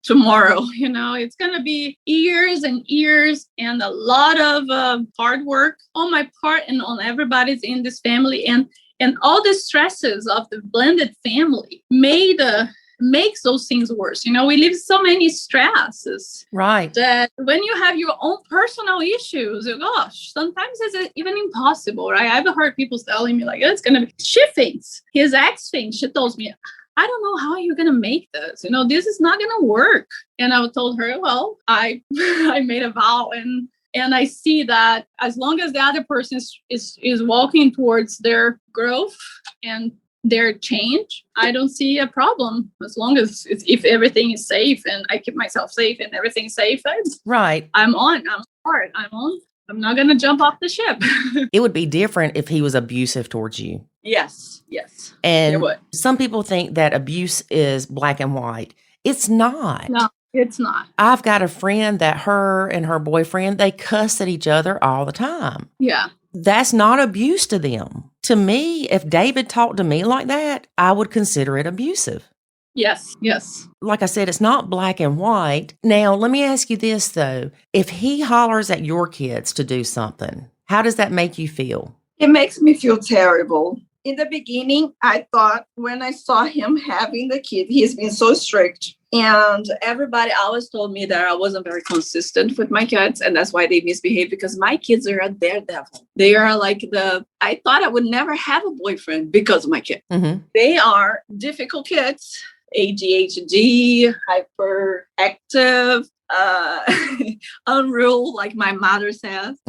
tomorrow, it's going to be years and years and a lot of hard work on my part and on everybody's in this family. And all the stresses of the blended family makes those things worse. We live so many stresses. Right. That when you have your own personal issues, gosh, sometimes it's even impossible, right? I've heard people telling me, like, it's going to be, she thinks, his ex thinks, she tells me, I don't know how you're going to make this. This is not going to work. And I told her, well, I made a vow, and I see that as long as the other person is walking towards their growth and their change, I don't see a problem. As long as if everything is safe and I keep myself safe and everything's safe, right. I'm on. I'm hard. I'm on. I'm not going to jump off the ship. It would be different if he was abusive towards you. Yes. And some people think that abuse is black and white. It's not. No. It's not. I've got a friend that her and her boyfriend, they cuss at each other all the time. Yeah. That's not abuse to them. To me, if David talked to me like that, I would consider it abusive. Yes. Like I said, it's not black and white. Now, let me ask you this, though. If he hollers at your kids to do something, how does that make you feel? It makes me feel terrible. In the beginning, I thought when I saw him having the kid, he's been so strict. And everybody always told me that I wasn't very consistent with my kids. And that's why they misbehave, because my kids are a daredevil. They are like I thought I would never have a boyfriend because of my kid. Mm-hmm. They are difficult kids, ADHD, hyperactive, unruly, like my mother says.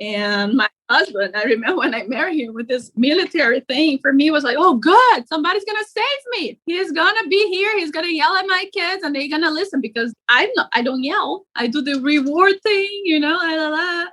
And my husband, I remember when I married him with this military thing, for me was like, oh, good, somebody's going to save me. He's going to be here. He's going to yell at my kids and they're going to listen, because I don't yell. I do the reward thing,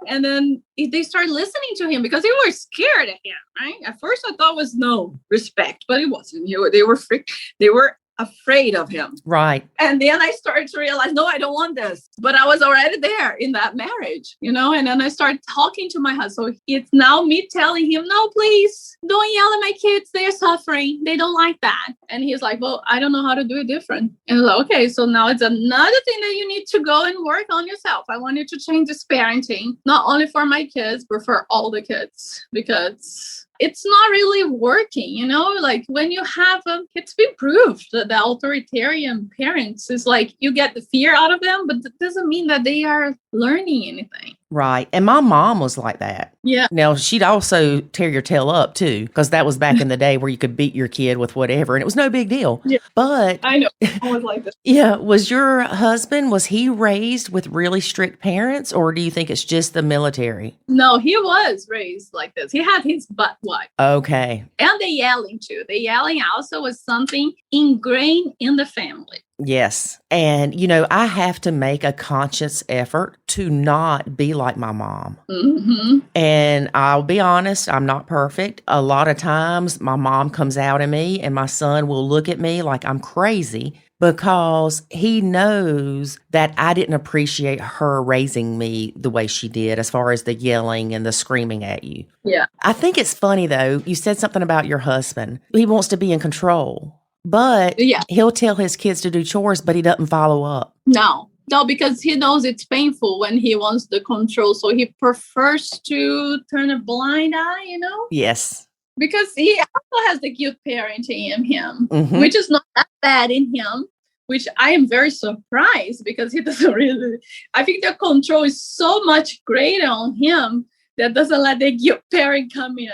And then they start listening to him because they were scared of him, right? At first I thought it was no respect, but it wasn't. They were freaked. They were afraid of him. Right. And then I started to realize, no, I don't want this. But I was already there in that marriage, and then I started talking to my husband. So it's now me telling him, no, please don't yell at my kids. They're suffering. They don't like that. And he's like, well, I don't know how to do it different. And I'm like, okay, so now it's another thing that you need to go and work on yourself. I want you to change this parenting, not only for my kids, but for all the kids, because it's not really working, like when you have it's been proved that the authoritarian parents is like, you get the fear out of them, but that doesn't mean that they are learning anything. Right. And my mom was like that. Yeah. Now, she'd also tear your tail up, too, because that was back in the day where you could beat your kid with whatever, and it was no big deal. Yeah. But I know. I was like this. Yeah. Was your husband, was he raised with really strict parents, or do you think it's just the military? No, he was raised like this. He had his butt wiped. Okay. And the yelling, too. The yelling also was something ingrained in the family. Yes. And, I have to make a conscious effort to not be like my mom. Mm-hmm. And I'll be honest, I'm not perfect. A lot of times my mom comes out at me and my son will look at me like I'm crazy, because he knows that I didn't appreciate her raising me the way she did, as far as the yelling and the screaming at you. Yeah. I think it's funny, though. You said something about your husband. He wants to be in control. But he'll tell his kids to do chores, but he doesn't follow up. No, because he knows it's painful when he wants the control. So he prefers to turn a blind eye, Yes. Because he also has the guilt parenting in him, which is not that bad in him, which I am very surprised, because he doesn't really, I think the control is so much greater on him that doesn't let the guilt parent come in,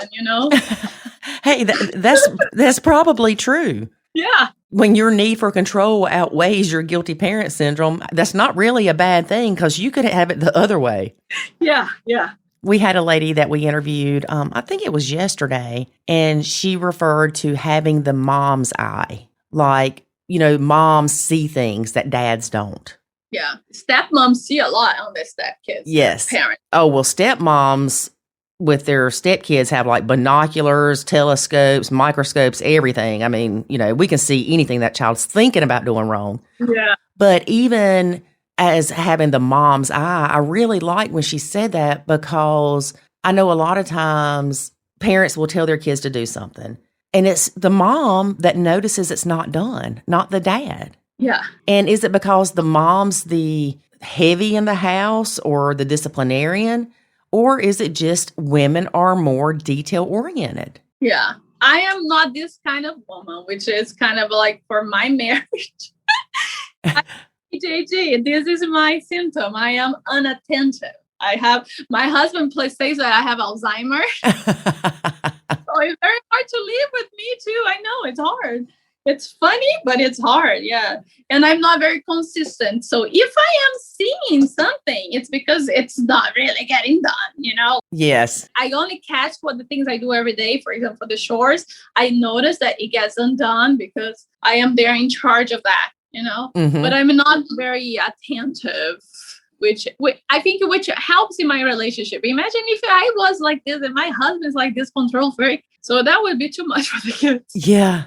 Hey, that's probably true. Yeah. When your need for control outweighs your guilty parent syndrome, that's not really a bad thing because you could have it the other way. Yeah. Yeah. We had a lady that we interviewed, I think it was yesterday, and she referred to having the mom's eye. Like, moms see things that dads don't. Yeah. Stepmoms see a lot on their stepkids. Yes. Parents. Oh, well, stepmoms with their stepkids have like binoculars, telescopes, microscopes, everything. I mean, we can see anything that child's thinking about doing wrong. Yeah. But even as having the mom's eye, I really like when she said that because I know a lot of times parents will tell their kids to do something. And it's the mom that notices it's not done, not the dad. Yeah. And is it because the mom's the heavy in the house or the disciplinarian? Or is it just women are more detail oriented? Yeah. I am not this kind of woman, which is kind of like for my marriage. PTSD, this is my symptom. I am unattentive. My husband says that I have Alzheimer's. So it's very hard to live with me too. I know it's hard. It's funny, but it's hard. Yeah. And I'm not very consistent. So if I am seeing something, it's because it's not really getting done, Yes. I only catch what the things I do every day. For example, the chores, I notice that it gets undone because I am there in charge of that, Mm-hmm. But I'm not very attentive, which which helps in my relationship. Imagine if I was like this and my husband's like this control freak. So that would be too much for the kids. Yeah.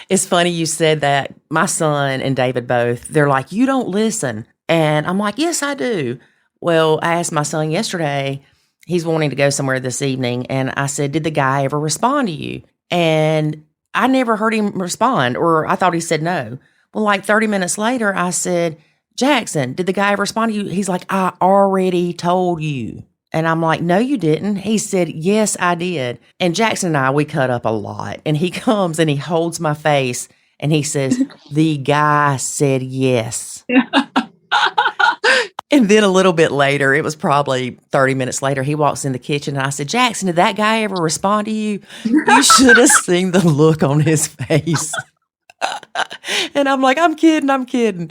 It's funny you said that. My son and David both, they're like, you don't listen. And I'm like, yes, I do. Well, I asked my son yesterday, he's wanting to go somewhere this evening. And I said, did the guy ever respond to you? And I never heard him respond, or I thought he said no. Well, like 30 minutes later, I said, Jackson, did the guy ever respond to you? He's like, I already told you. And I'm like, no, you didn't. He said, yes, I did. And Jackson and I, we cut up a lot. And he comes and he holds my face and he says, the guy said yes. And then a little bit later, it was probably 30 minutes later, he walks in the kitchen and I said, Jackson, did that guy ever respond to you? You should have seen the look on his face. And I'm like, I'm kidding.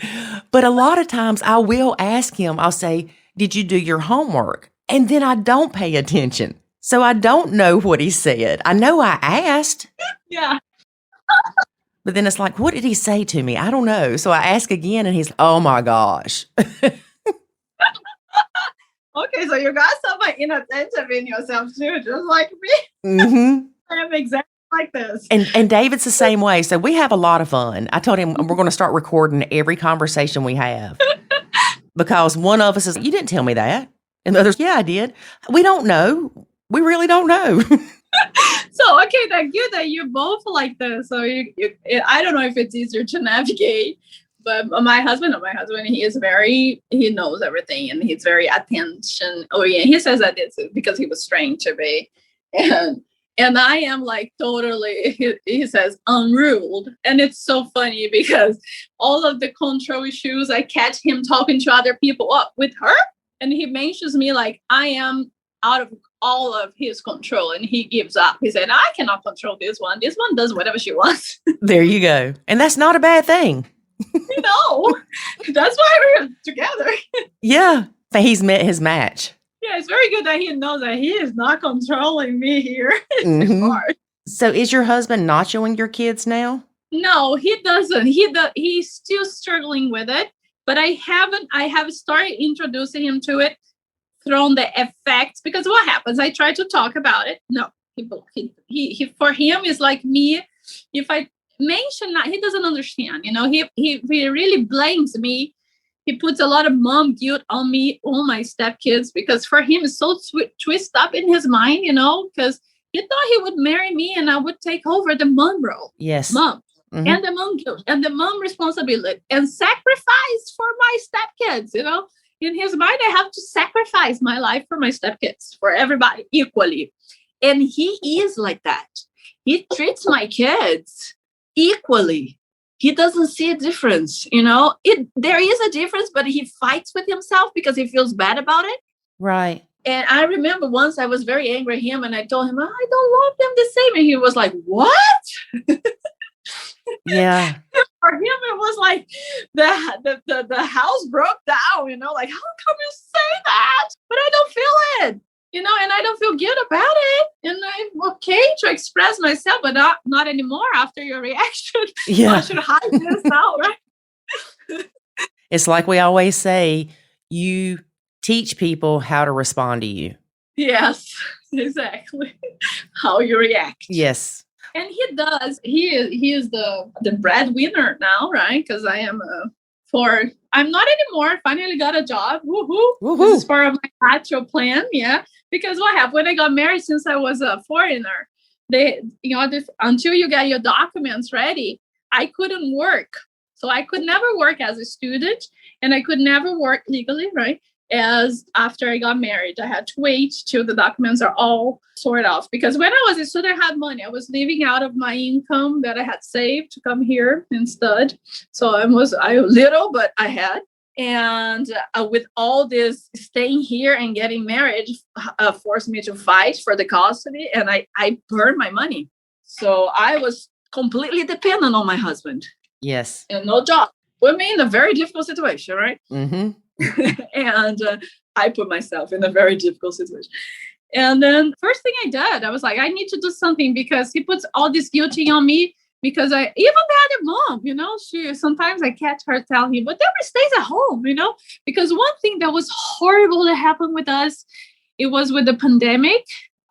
But a lot of times I will ask him, I'll say, did you do your homework? And then I don't pay attention. So I don't know what he said. I know I asked. Yeah. But then it's like, what did he say to me? I don't know. So I ask again and he's like, oh my gosh. Okay, so you got some inattentive in yourself too, just like me. Mm-hmm. I am exactly like this. And David's the same way. So we have a lot of fun. I told him we're going to start recording every conversation we have. Because one of us is, you didn't tell me that. And the others, yeah, I did. We don't know. We really don't know. So, okay, that's good that you're both like this. So I don't know if it's easier to navigate, but my husband, he knows everything and he's very attention. Oh yeah, he says that it's because he was trained to be. And I am like totally, he says, unruled. And it's so funny because all of the control issues, I catch him talking to other people up with her. And he mentions me like I am out of all of his control. And he gives up. He said, I cannot control this one. This one does whatever she wants. There you go. And that's not a bad thing. That's why we're together. Yeah. He's met his match. Yeah, it's very good that he knows that he is not controlling me here. Mm-hmm. So is your husband nachoing your kids now? No, he doesn't. He's still struggling with it, but I have started introducing him to it through the effects, because what happens? I try to talk about it. No, he for him is like me. If I mention that, he doesn't understand. He really blames me. He puts a lot of mom guilt on me, on my stepkids, because for him it's so twisted up in his mind, because he thought he would marry me and I would take over the mom role. Yes. Mom. Mm-hmm. And the mom guilt and the mom responsibility and sacrifice for my stepkids, In his mind, I have to sacrifice my life for my stepkids, for everybody equally. And he is like that. He treats my kids equally. He doesn't see a difference, there is a difference, but he fights with himself because he feels bad about it. Right. And I remember once I was very angry at him and I told him, I don't love them the same. And he was like, what? Yeah. For him, it was like the house broke down, like, how come you say that? But I don't feel it, and I don't feel good about it. And I'm okay to express myself, but not anymore after your reaction. Yeah. I should hide this now, right? It's like we always say, you teach people how to respond to you. Yes, exactly. How you react. Yes. And he does. He is the breadwinner now, right? Because I am I'm not anymore. Finally got a job. Woohoo! Woohoo. This is part of my natural plan. Yeah. Because what happened when I got married? Since I was a foreigner, until you get your documents ready, I couldn't work. So I could never work as a student, and I could never work legally, right? As after I got married, I had to wait till the documents are all sorted out. Because when I was a student, I had money. I was living out of my income that I had saved to come here and stud. So I little, but I had. And with all this staying here and getting married, forced me to fight for the custody, and I burned my money. So I was completely dependent on my husband. Yes. And no job. Put me in a very difficult situation, right? Mm-hmm. And I put myself in a very difficult situation. And then first thing I did, I was like, I need to do something, because he puts all this guilty on me, because I even had a mom, she sometimes I catch her tell him, but Debora stays at home, because one thing that was horrible that happened with us, it was with the pandemic.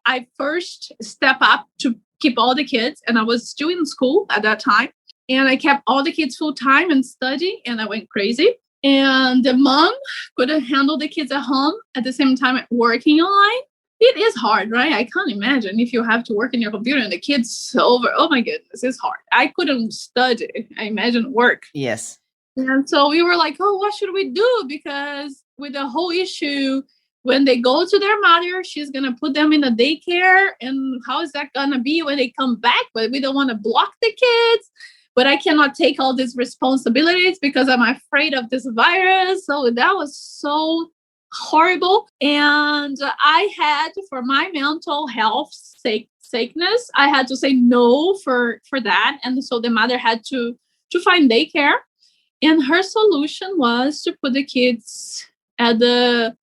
I first stepped up to keep all the kids, and I was still in school at that time. And I kept all the kids full time and studying, and I went crazy. And the mom couldn't handle the kids at home at the same time working online. It is hard, right? I can't imagine if you have to work in your computer and the kids over. Oh my goodness, it's hard. I couldn't study. I imagine work. Yes. And so we were like, oh, what should we do? Because with the whole issue, when they go to their mother, she's going to put them in a daycare. And how is that going to be when they come back? But we don't want to block the kids. But I cannot take all these responsibilities because I'm afraid of this virus. So that was so horrible. And I had, for my mental health sickness, I had to say no for that. And so the mother had to find daycare. And her solution was to put the kids at the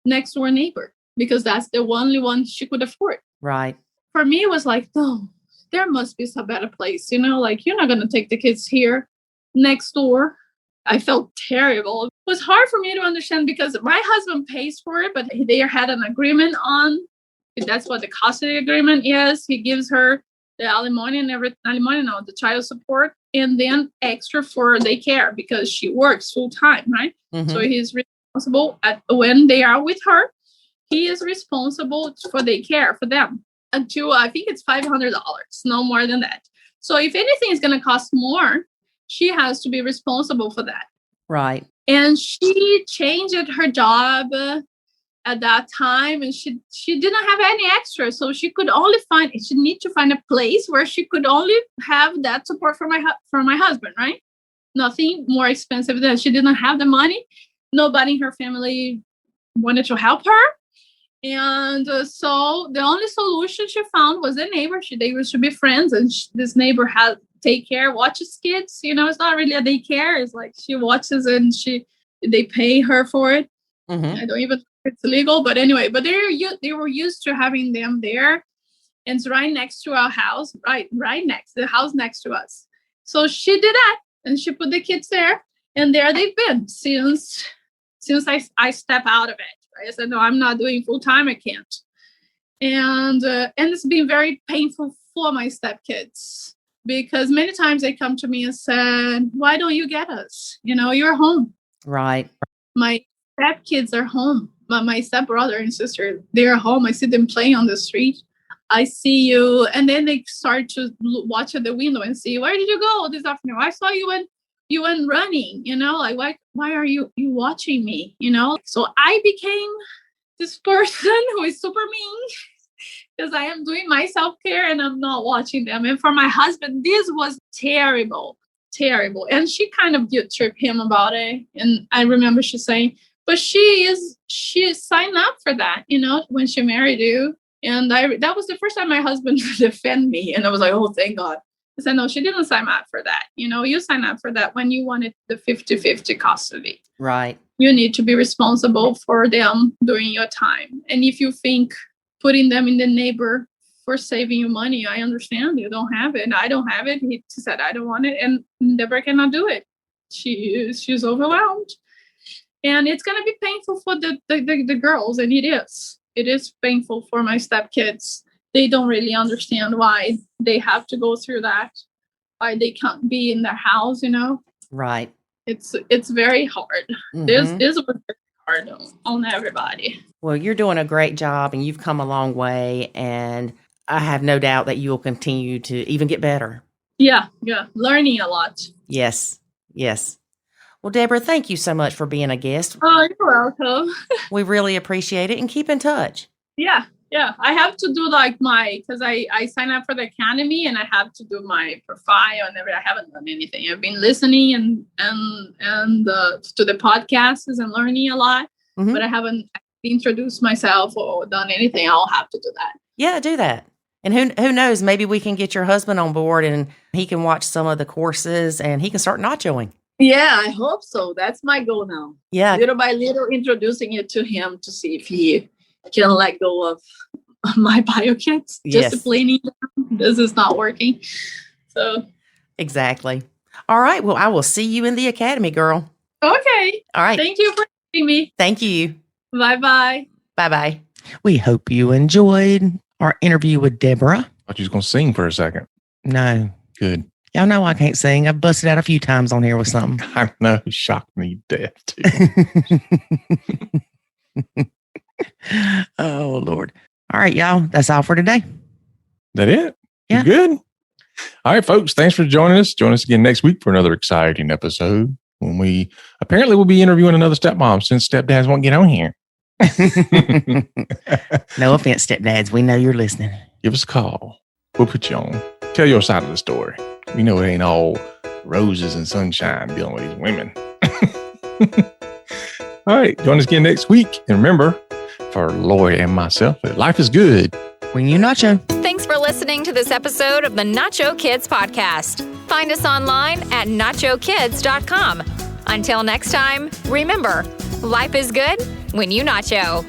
next door neighbor, because that's the only one she could afford. Right. For me, it was like, no. There must be some better place, like you're not going to take the kids here next door. I felt terrible. It was hard for me to understand, because my husband pays for it, but they had an agreement on, that's what the custody agreement is. He gives her the alimony and the child support, and then extra for daycare because she works full time, right? Mm-hmm. So he's responsible when they are with her. He is responsible for daycare for them. Until I think it's $500, no more than that. So if anything is going to cost more, she has to be responsible for that. Right. And she changed her job at that time, and she didn't have any extra. So she need to find a place where she could only have that support from my husband, right? Nothing more expensive than she didn't have the money. Nobody in her family wanted to help her. And so the only solution she found was a neighbor. They used to be friends, and this neighbor had watches kids. It's not really a daycare. It's like she watches and they pay her for it. Mm-hmm. I don't even know if it's legal, but anyway. But they were used to having them there, and it's right next to our house, right next the house next to us. So she did that, and she put the kids there, and there they've been since I step out of it. I said, no, I'm not doing full time. I can't. And it's been very painful for my stepkids, because many times they come to me and said, why don't you get us? You're home. Right. My stepkids are home. But my stepbrother and sister, they're home. I see them playing on the street. I see you. And then they start to watch at the window and see, where did you go this afternoon? I saw you went running, like, why are you watching me? So I became this person who is super mean because I am doing my self-care and I'm not watching them. And for my husband, this was terrible. And she kind of guilt-tripped him about it. And I remember she saying, but she signed up for that, when she married you. And that was the first time my husband defended me. And I was like, oh, thank God. I said, no, she didn't sign up for that. You sign up for that when you wanted the 50-50 custody. Right. You need to be responsible for them during your time. And if you think putting them in the neighbor for saving you money, I understand you don't have it. I don't have it. He said, I don't want it. And Debora cannot do it. She's overwhelmed. And it's going to be painful for the girls. And it is. It is painful for my stepkids. They don't really understand why they have to go through that, why they can't be in their house, Right. It's very hard. Mm-hmm. This was very hard on everybody. Well, you're doing a great job and you've come a long way. And I have no doubt that you will continue to even get better. Yeah. Learning a lot. Yes. Well, Debora, thank you so much for being a guest. Oh, you're welcome. We really appreciate it and keep in touch. Yeah. I have to do because I signed up for the academy and I have to do my profile and everything. I haven't done anything. I've been listening and to the podcasts and learning a lot, but I haven't introduced myself or done anything. I'll have to do that. Yeah, do that. And who knows, maybe we can get your husband on board and he can watch some of the courses and he can start nachoing. Yeah, I hope so. That's my goal now. Yeah. Little by little, introducing it to him to see if he can let go of my bio kids. Yes. Disciplining them. This is not working. So. Exactly. All right. Well, I will see you in the academy, girl. Okay. All right. Thank you for having me. Thank you. Bye-bye. Bye-bye. We hope you enjoyed our interview with Debora. Thought you was going to sing for a second. No. Good. Y'all know I can't sing. I've busted out a few times on here with something. I know. It shocked me death, too. Oh, Lord. All right, y'all. That's all for today. That it? Yeah. You good? All right, folks. Thanks for joining us. Join us again next week for another exciting episode when we apparently will be interviewing another stepmom since stepdads won't get on here. No offense, stepdads. We know you're listening. Give us a call. We'll put you on. Tell your side of the story. We know it ain't all roses and sunshine dealing with these women. All right. Join us again next week. And remember, for Lloyd and myself, life is good when you nacho. Thanks for listening to this episode of the Nacho Kids Podcast. Find us online at nachokids.com. Until next time, remember, life is good when you nacho.